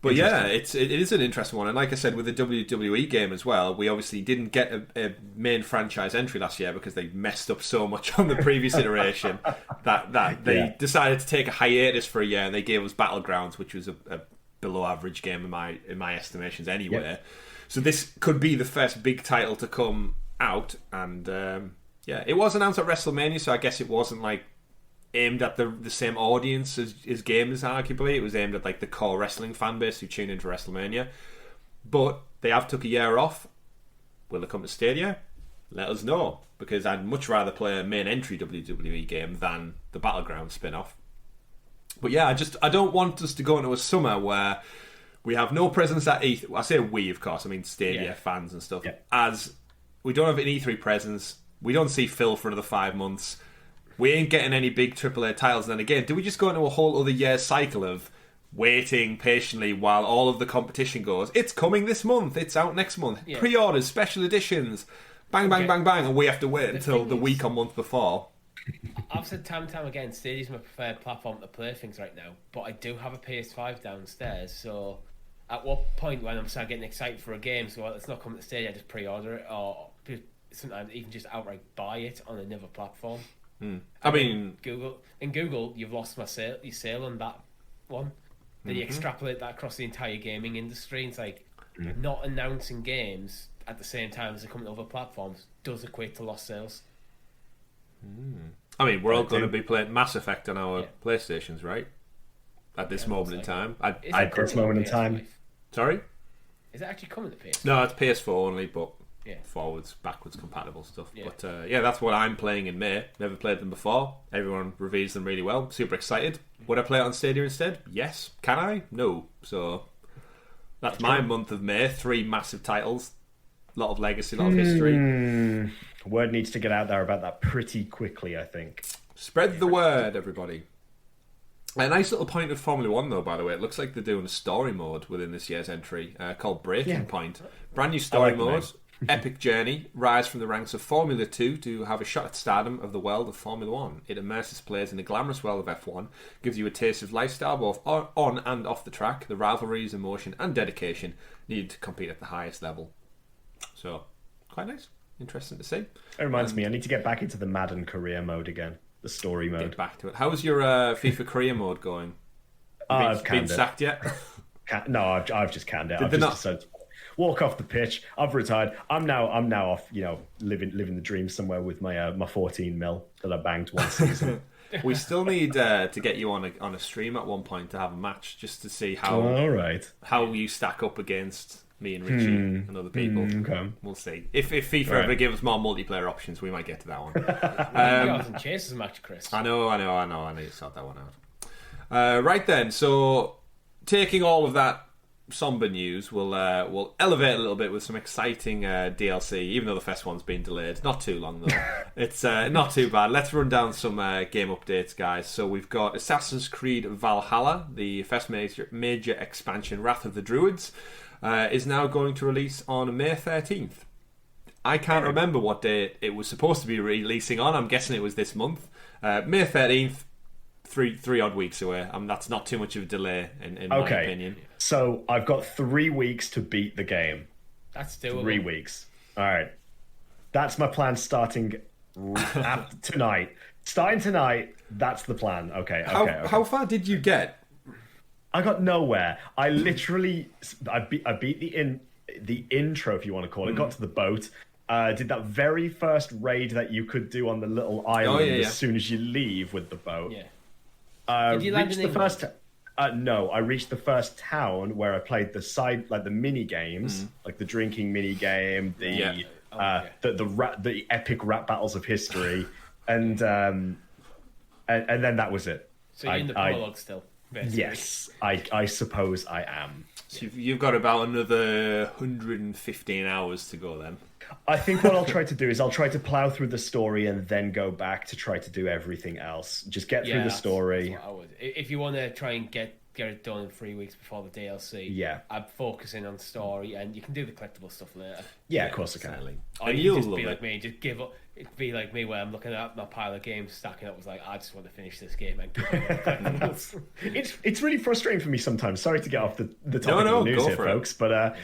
But yeah, it is an interesting one. And like I said, with the WWE game as well, we obviously didn't get a main franchise entry last year because they messed up so much on the previous iteration that they decided to take a hiatus for a year, and they gave us Battlegrounds, which was a below average game in my estimations anyway. Yep. So this could be the first big title to come out, and it was announced at WrestleMania, so I guess it wasn't aimed at the same audience as gamers, arguably. It was aimed at the core wrestling fan base who tune into WrestleMania. But they have took a year off. Will it come to Stadia? Let us know, because I'd much rather play a main entry WWE game than the Battleground spin-off. But yeah, I don't want us to go into a summer where we have no presence at E3. I say we, of course, I mean Stadia fans and stuff. Yeah. As we don't have an E3 presence, we don't see Phil for another 5 months. We ain't getting any big AAA titles. And then again, do we just go into a whole other year cycle of waiting patiently while all of the competition goes, it's coming this month, it's out next month, pre-orders, special editions, bang, bang, bang, bang, and we have to wait until the week or month before? I've said time and time again, Stadia's my preferred platform to play things right now, but I do have a PS5 downstairs, so at what point when I'm start getting excited for a game, so it's not coming to Stadia, I just pre-order it, or sometimes even just outright buy it on another platform. I mean, Google, you've lost your sale on that one. Then you extrapolate that across the entire gaming industry. It's not announcing games at the same time as they're coming to other platforms does equate to lost sales. I mean, we're all going to be playing Mass Effect on our PlayStations, right? At this moment in time. At this moment in time. Sorry? Is it actually coming to PS4? No, it's PS4 only, but forwards, backwards compatible stuff. Yeah. But that's what I'm playing in May. Never played them before. Everyone reviews them really well. Super excited. Would I play it on Stadia instead? Yes. Can I? No. So that's my month of May. 3 massive titles. A lot of legacy, a lot of history. Word needs to get out there about that pretty quickly, I think. Spread the word, everybody. A nice little point of Formula One, though, by the way. It looks like they're doing a story mode within this year's entry called Breaking Point. Brand new story mode. Epic journey. Rise from the ranks of Formula 2 to have a shot at stardom of the world of Formula 1. It immerses players in the glamorous world of F1, gives you a taste of lifestyle both on and off the track, the rivalries, emotion and dedication needed to compete at the highest level. So, quite nice. Interesting to see. It reminds me, I need to get back into the Madden career mode again. The story mode. Get back to it. How's your FIFA career mode going? I've canned been sacked yet? No, I've just canned it. I've just decided to walk off the pitch. I've retired. I'm now off, living the dream somewhere with my 14 mil that I banged one season. We still need to get you on a stream at one point to have a match just to see how you stack up against me and Richie and other people. Okay. We'll see. If FIFA ever gives us more multiplayer options, we might get to that one. You hasn't chased as much, Chris. I know. I need to sort that one out. Right then, so taking all of that somber news, we'll elevate a little bit with some exciting DLC, even though the first one's been delayed. Not too long, though. It's not too bad. Let's run down some game updates, guys. So we've got Assassin's Creed Valhalla, the first major expansion, Wrath of the Druids, is now going to release on May 13th. I can't remember what day it was supposed to be releasing on. I'm guessing it was this month. May 13th, three odd weeks away. That's not too much of a delay, in my opinion. So I've got 3 weeks to beat the game. That's doable. 3 weeks. All right. That's my plan starting after tonight. Starting tonight, that's the plan. Okay. How far did you get? I got nowhere. I literally... I beat the intro, if you want to call it. Got to the boat. Did that very first raid that you could do on the little island as soon as you leave with the boat. Yeah. Did you land in England? No, I reached the first town where I played the mini games, like the drinking mini game, the epic rap battles of history, and then that was it. So you're in the prologue still. Basically. Yes, I suppose I am. So you've got about another 115 hours to go then. I think what I'll try to do is I'll try to plow through the story and then go back to try to do everything else. Just get through the story. That's what I would. If you want to try and get it done in 3 weeks before the DLC, I'm focusing on story, and you can do the collectible stuff later. Yeah, of course I can. Or you just be like me, just give up. It'd be like me where I'm looking at my pile of games stacking up. Was like, I just want to finish this game and give up. It's really frustrating for me sometimes. Sorry to get off the topic of the news here, folks, but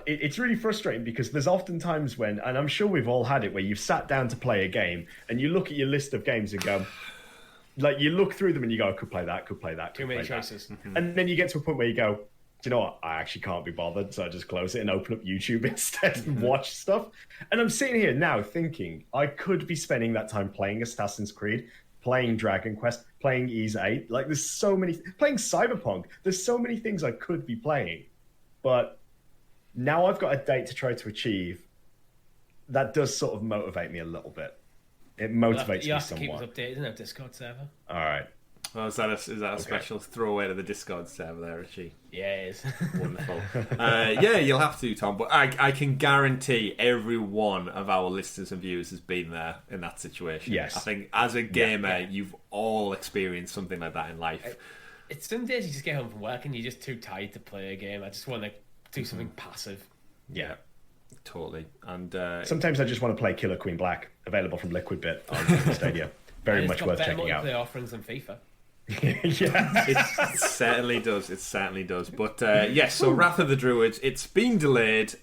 it's really frustrating because there's often times when, and I'm sure we've all had it, where you've sat down to play a game and you look at your list of games and go, like, you look through them and you go, could play that. Too many choices. And then you get to a point where you go, do you know what? I actually can't be bothered, so I just close it and open up YouTube instead and watch stuff. And I'm sitting here now thinking I could be spending that time playing Assassin's Creed, playing Dragon Quest, playing Ys 8. Like, there's so many... Playing Cyberpunk. There's so many things I could be playing. But now I've got a date to try to achieve. That does sort of motivate me a little bit. It motivates me somewhat. You have to keep us updated in our Discord server. All right. Well, is that a special throwaway to the Discord server there, Richie? Yeah, it is. Wonderful. Yeah, you'll have to, Tom. But I can guarantee every one of our listeners and viewers has been there in that situation. Yes. I think as a gamer, you've all experienced something like that in life. It's some days you just get home from work and you're just too tired to play a game. I just want to do something passive. Yeah. Totally. And sometimes I just want to play Killer Queen Black, available from Liquidbit on Stadia. Very much worth checking out. It's got better multiplayer offerings than FIFA. Yeah, it certainly does. It certainly does. But yes, so Wrath of the Druids, it's been delayed.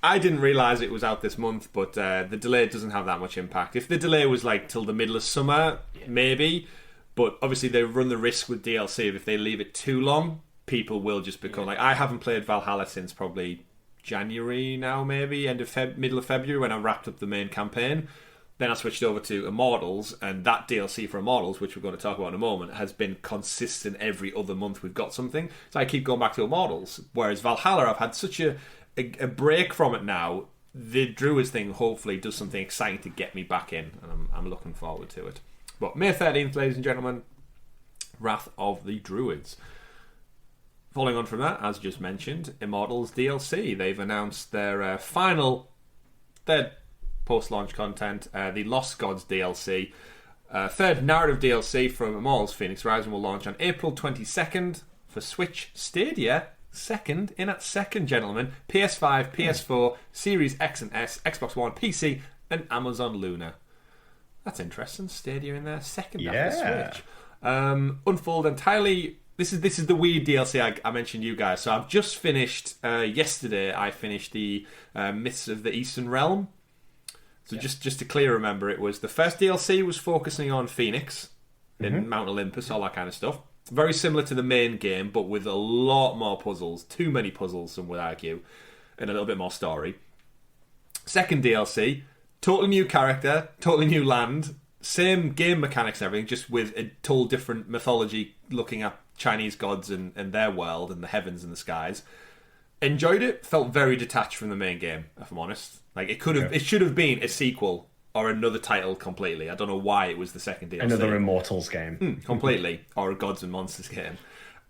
I didn't realise it was out this month, but the delay doesn't have that much impact. If the delay was like till the middle of summer, maybe. But obviously they run the risk with DLC of if they leave it too long, people will just become like... I haven't played Valhalla since probably January now, maybe, middle of February, when I wrapped up the main campaign. Then I switched over to Immortals, and that DLC for Immortals, which we're going to talk about in a moment, has been consistent every other month we've got something. So I keep going back to Immortals. Whereas Valhalla, I've had such a break from it now. The Druids thing hopefully does something exciting to get me back in, and I'm looking forward to it. But May 13th, ladies and gentlemen, Wrath of the Druids. Following on from that, as just mentioned, Immortals DLC. They've announced their third post-launch content, the Lost Gods DLC. Third narrative DLC from Immortals Phoenix Rising will launch on April 22nd for Switch, Stadia, second, gentlemen, PS5, PS4, Series X and S, Xbox One, PC, and Amazon Luna. That's interesting. Stadia in there, second after Switch. Unfold entirely... This is the weird DLC I mentioned you guys. So I've just finished, yesterday, I finished the Myths of the Eastern Realm. So just to clear, remember, it was the first DLC was focusing on Phoenix in Mount Olympus, all that kind of stuff. Very similar to the main game, but with a lot more puzzles. Too many puzzles, some would argue, and a little bit more story. Second DLC, totally new character, totally new land, same game mechanics and everything, just with a total different mythology, looking at Chinese gods and their world and the heavens and the skies. Enjoyed it. Felt very detached from the main game, if I'm honest. Like it should have been a sequel or another title completely. I don't know why it was the second DLC. Another Immortals game. Completely. Or a Gods and Monsters game.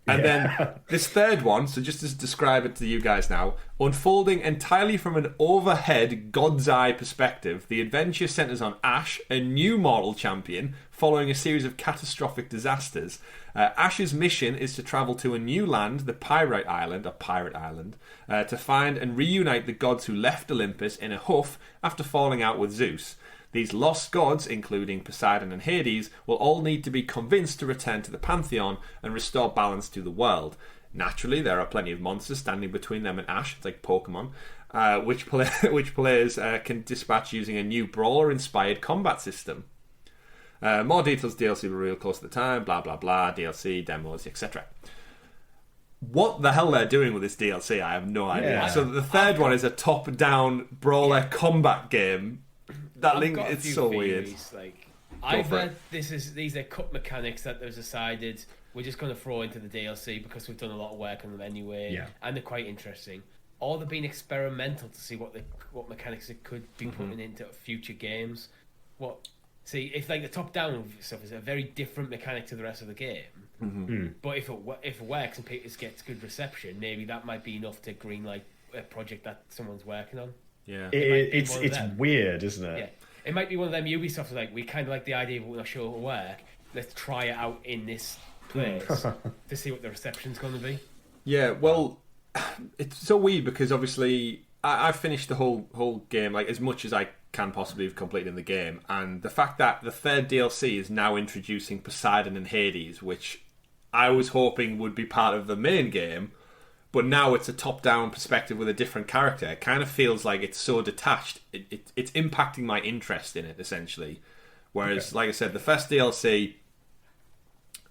And then this third one, so just to describe it to you guys now, unfolding entirely from an overhead God's Eye perspective, the adventure centres on Ash, a new mortal champion, following a series of catastrophic disasters. Ash's mission is to travel to a new land, the Pirate Island, to find and reunite the gods who left Olympus in a huff after falling out with Zeus. These lost gods, including Poseidon and Hades, will all need to be convinced to return to the Pantheon and restore balance to the world. Naturally, there are plenty of monsters standing between them and Ash, it's like Pokemon, which players can dispatch using a new brawler-inspired combat system. More details DLC will reveal close to the time, blah blah blah, DLC, demos, etc. What the hell they're doing with this DLC, I have no idea. Yeah. So the third one is a top-down brawler combat game. It's so weird. Like, either these are cut mechanics that they've decided we're just going to throw into the DLC because we've done a lot of work on them anyway, and they're quite interesting. Or they've been experimental to see what mechanics it could be putting into future games. If like the top-down stuff is a very different mechanic to the rest of the game, but if it works and it gets good reception, maybe that might be enough to greenlight a project that someone's working on. Yeah, it's weird, isn't it? Yeah, it might be one of them. Ubisoft like, we kind of like the idea, but we're not sure it'll work. Let's try it out in this place to see what the reception's going to be. Yeah, well, it's so weird because obviously I've finished the whole game, like as much as I can possibly have completed in the game, and the fact that the third DLC is now introducing Poseidon and Hades, which I was hoping would be part of the main game. But now it's a top-down perspective with a different character. It kind of feels like it's so detached. It's impacting my interest in it, essentially. Whereas, like I said, the first DLC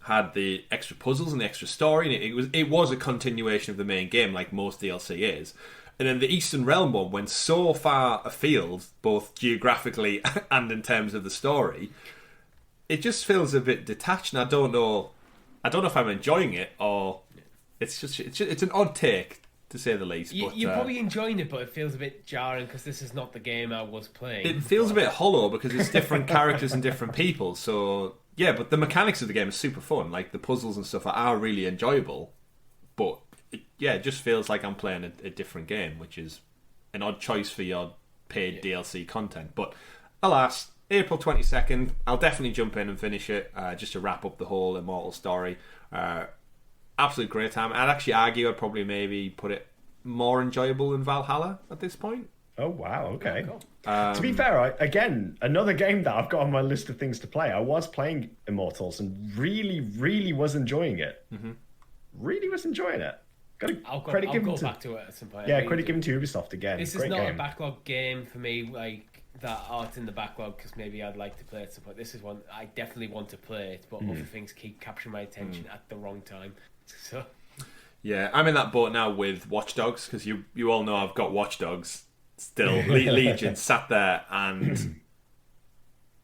had the extra puzzles and the extra story, and it was a continuation of the main game, like most DLC is. And then the Eastern Realm one went so far afield, both geographically and in terms of the story. It just feels a bit detached, and I don't know if I'm enjoying it or... It's an odd take, to say the least. You're probably enjoying it, but it feels a bit jarring because this is not the game I was playing. It feels a bit hollow because it's different characters and different people. So yeah, but the mechanics of the game are super fun. Like the puzzles and stuff are really enjoyable. But it just feels like I'm playing a different game, which is an odd choice for your paid DLC content. But alas, April 22nd, I'll definitely jump in and finish it just to wrap up the whole Immortals story. Absolute great time. I'd actually argue I'd probably maybe put it more enjoyable than Valhalla at this point. Oh, wow. Okay. To be fair, again, another game that I've got on my list of things to play. I was playing Immortals and really, really was enjoying it. Really was enjoying it. I'll go back to it at some point. Yeah, credit given to Ubisoft again. This is not a backlog game for me, like that art in the backlog, because maybe I'd like to play it at some point. This is one I definitely want to play it, but other things keep capturing my attention at the wrong time. So yeah, I'm in that boat now with Watch Dogs, because you all know I've got Watch Dogs still. Legion sat there, and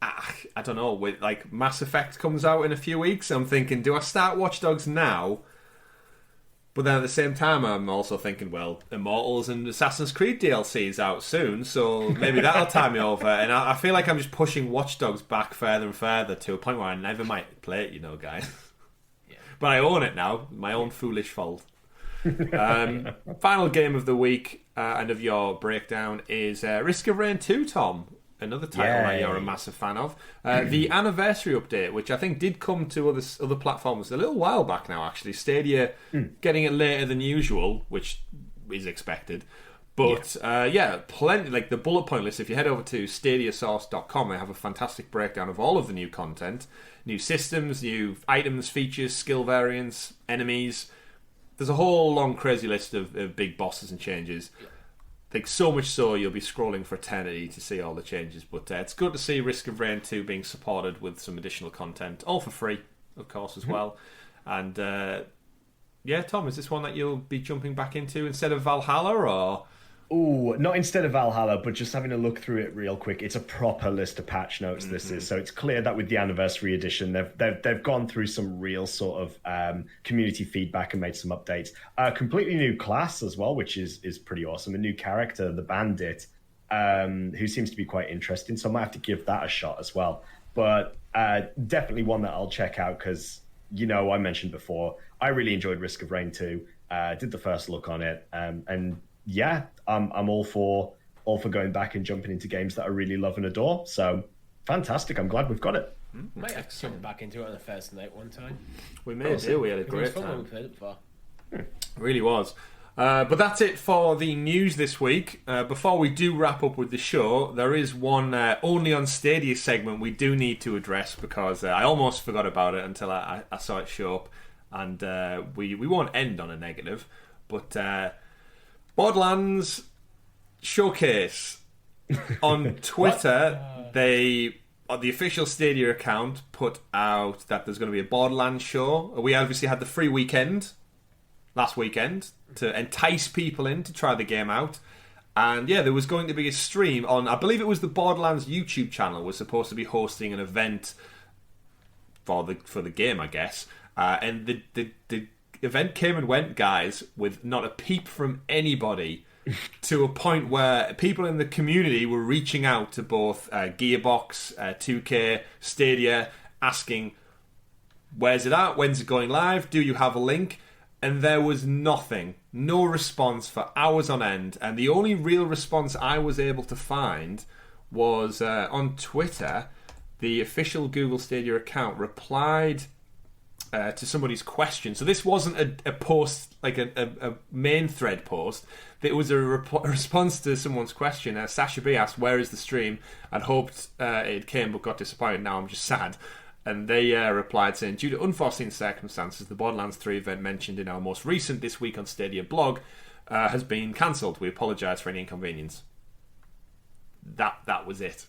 I don't know, with like Mass Effect comes out in a few weeks, I'm thinking, do I start Watch Dogs now? But then at the same time, I'm also thinking, well, Immortals and Assassin's Creed DLC is out soon, so maybe that'll tie me over. And I feel like I'm just pushing Watch Dogs back further and further to a point where I never might play it, guys. But I own it now. My own foolish fault. Final game of the week and of your breakdown is Risk of Rain 2, Tom. Another title that you're a massive fan of. The anniversary update, which I think did come to other platforms a little while back now, actually. Stadia getting it later than usual, which is expected. But plenty, like the bullet point list. If you head over to stadiasource.com, they have a fantastic breakdown of all of the new content. New systems, new items, features, skill variants, enemies. There's a whole long crazy list of big bosses and changes. Like so much so you'll be scrolling for eternity to see all the changes. But it's good to see Risk of Rain 2 being supported with some additional content, all for free, of course, as well. And Tom, is this one that you'll be jumping back into instead of Valhalla, or? Ooh, not instead of Valhalla, but just having a look through it real quick. It's a proper list of patch notes. This is, so it's clear that with the anniversary edition, they've gone through some real sort of community feedback and made some updates. A completely new class as well, which is pretty awesome. A new character, the Bandit, who seems to be quite interesting. So I might have to give that a shot as well. But definitely one that I'll check out because I mentioned before, I really enjoyed Risk of Rain 2. Did the first look on it, and yeah, I'm all for going back and jumping into games that I really love and adore. So fantastic! I'm glad we've got it. Might have to jump back into it on the first night one time. We may do. We had a great time. We played it before. Really was. But that's it for the news this week. Before we do wrap up with the show, there is one only on Stadia segment we do need to address, because I almost forgot about it until I saw it show up, and we won't end on a negative. But Borderlands Showcase on Twitter, they on the official Stadia account put out that there's going to be a Borderlands show. We obviously had the free weekend last weekend to entice people in to try the game out. And yeah, there was going to be a stream on, I believe it was the Borderlands YouTube channel, was supposed to be hosting an event for the game, I guess. And the event came and went, guys, with not a peep from anybody, to a point where people in the community were reaching out to both Gearbox, 2K, Stadia, asking, where's it at? When's it going live? Do you have a link? And there was nothing, no response for hours on end. And the only real response I was able to find was on Twitter. The official Google Stadia account replied to somebody's question. So this wasn't a post, like a main thread post. It was a response to someone's question. Sasha B asked, where is the stream? I'd hoped it came but got disappointed. Now I'm just sad. And they replied saying, due to unforeseen circumstances, the Borderlands 3 event mentioned in our most recent This Week on Stadia blog has been cancelled. We apologise for any inconvenience. That was it.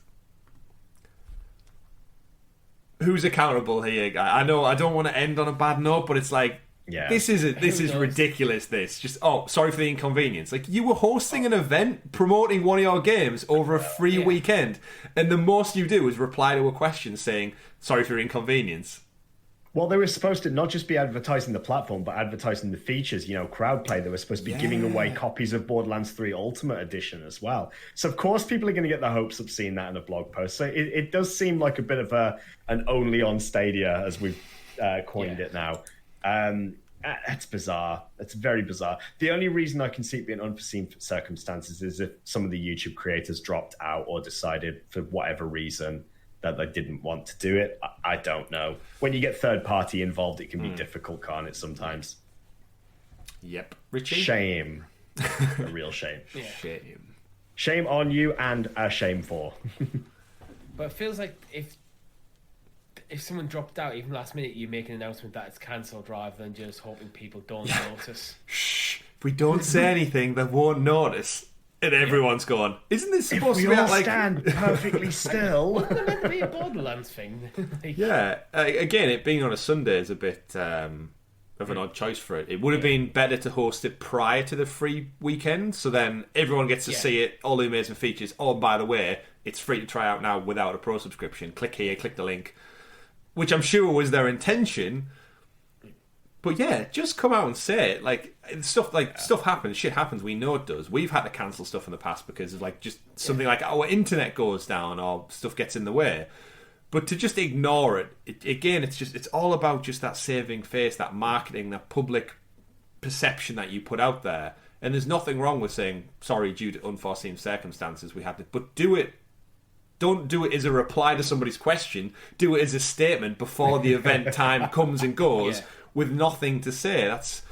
Who's accountable here? I know I don't want to end on a bad note, but it's like, yeah, this is ridiculous. This just sorry for the inconvenience. Like, you were hosting an event promoting one of your games over a free weekend, and the most you do is reply to a question saying sorry for your inconvenience. Well, they were supposed to not just be advertising the platform, but advertising the features. Crowdplay. They were supposed to be giving away copies of Borderlands 3 Ultimate Edition as well. So, of course, people are going to get their hopes of seeing that in a blog post. So it does seem like a bit of an only on Stadia, as we've coined it now. It's bizarre. It's very bizarre. The only reason I can see it being unforeseen circumstances is if some of the YouTube creators dropped out or decided for whatever reason that they didn't want to do it. I don't know. When you get third party involved, it can be difficult, can't it, sometimes? Yep. Richie? Shame. A real shame. Yeah. Shame. Shame on you, and a shame for. But it feels like if someone dropped out even last minute, you make an announcement that it's cancelled rather than just hoping people don't notice. Shh. If we don't say anything, they won't notice. And everyone's gone, isn't this supposed to be like... stand perfectly still? Wasn't it meant to be a Borderlands thing? Yeah. Again, it being on a Sunday is a bit of an odd choice for it. It would have been better to host it prior to the free weekend, so then everyone gets to see it, all the amazing features. Oh, by the way, it's free to try out now without a pro subscription. Click here, click the link. Which I'm sure was their intention. But yeah, just come out and say it. Like, stuff happens, shit happens. We know it does. We've had to cancel stuff in the past because of just something like our internet goes down or stuff gets in the way. But to just ignore it, again, it's all about just that saving face, that marketing, that public perception that you put out there. And there's nothing wrong with saying sorry due to unforeseen circumstances. We had to, but do it. Don't do it as a reply to somebody's question. Do it as a statement before the event time comes and goes. With nothing to say. That's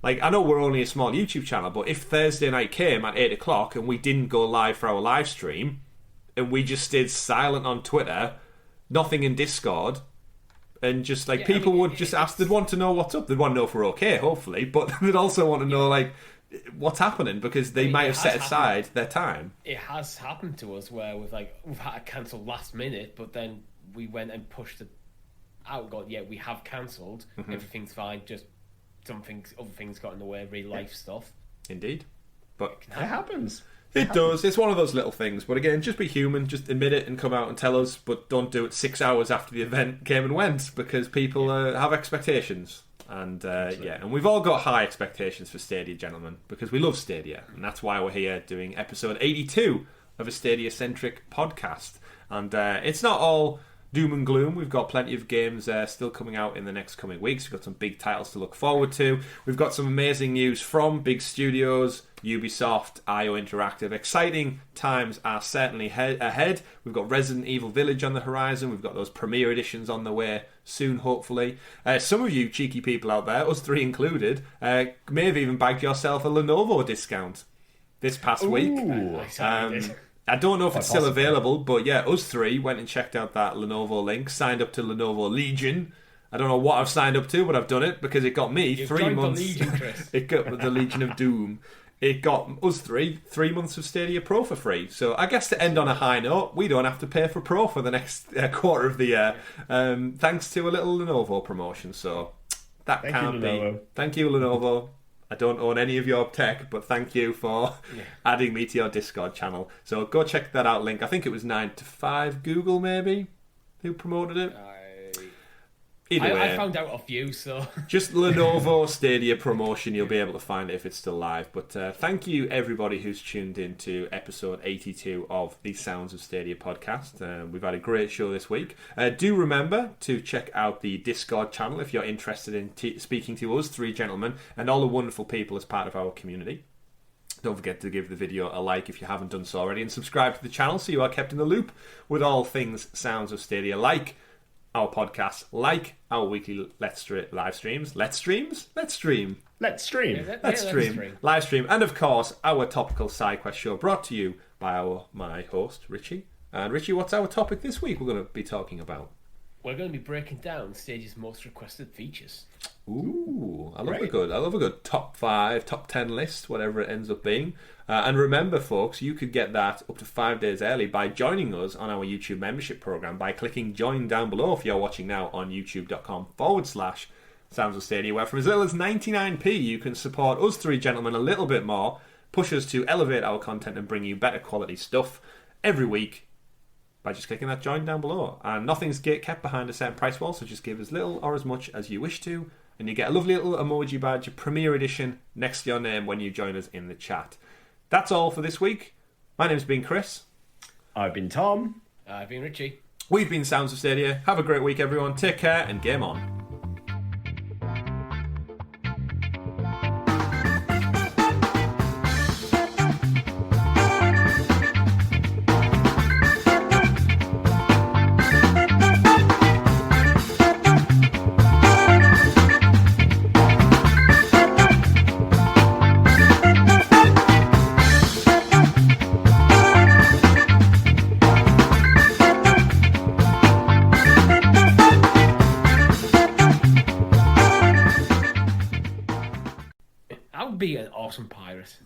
like, I know we're only a small YouTube channel, but if Thursday night came at 8 o'clock and we didn't go live for our live stream and we just stayed silent on Twitter, nothing in Discord, and just people would just ask, they'd want to know what's up, they'd want to know if we're okay, hopefully, but they'd also want to know what's happening, because they might have set aside their time. It has happened to us where we've had to cancel last minute, but then we went and pushed it out, we have cancelled, everything's fine, just other things got in the way, real life stuff. Indeed. But it happens. It does. It's one of those little things. But again, just be human, just admit it and come out and tell us, but don't do it 6 hours after the event came and went, because people have expectations. And and we've all got high expectations for Stadia, gentlemen, because we love Stadia, and that's why we're here doing episode 82 of a Stadia-centric podcast. And it's not all doom and gloom. We've got plenty of games still coming out in the next coming weeks. We've got some big titles to look forward to. We've got some amazing news from big studios, Ubisoft, IO Interactive. Exciting times are certainly ahead. We've got Resident Evil Village on the horizon. We've got those premiere editions on the way soon, hopefully. Some of you cheeky people out there, us three included, may have even bagged yourself a Lenovo discount this past week. I don't know if it's still available, but yeah, us three went and checked out that Lenovo link, signed up to Lenovo Legion. I don't know what I've signed up to, but I've done it because it got me You've 3 months. The Legion, Chris. It got the Legion of Doom. It got us 3 months of Stadia Pro for free. So I guess to end on a high note, we don't have to pay for Pro for the next quarter of the year, thanks to a little Lenovo promotion. So that can't be. Thank you, Lenovo. I don't own any of your tech, but thank you for adding me to your Discord channel. So go check that out, link. I think it was 9 to 5 Google, maybe, who promoted it. Either way, I found out off you, so... Just Lenovo Stadia promotion, you'll be able to find it if it's still live. But thank you, everybody who's tuned in to episode 82 of the Sounds of Stadia podcast. We've had a great show this week. Do remember to check out the Discord channel if you're interested in speaking to us, three gentlemen, and all the wonderful people as part of our community. Don't forget to give the video a like if you haven't done so already, and subscribe to the channel so you are kept in the loop with all things Sounds of Stadia, like our podcast, like our weekly live streams. Let's stream. Live stream. And of course, our topical SideQuest show brought to you by my host, Richie. And Richie, what's our topic this week we're going to be talking about? We're going to be breaking down Stadia's most requested features. Ooh, I love a good top 5, top 10 list, whatever it ends up being. And remember, folks, you could get that up to 5 days early by joining us on our YouTube membership program by clicking join down below if you're watching now on youtube.com/Sounds of Stadia, where from as little as 99p you can support us three gentlemen a little bit more, push us to elevate our content and bring you better quality stuff every week by just clicking that join down below. And nothing's kept behind a certain price wall, so just give as little or as much as you wish to, and you get a lovely little emoji badge, a premiere edition, next to your name when you join us in the chat. That's all for this week. My name's been Chris. I've been Tom. I've been Richie. We've been Sounds of Stadia. Have a great week, everyone. Take care and game on. Be an awesome pirate.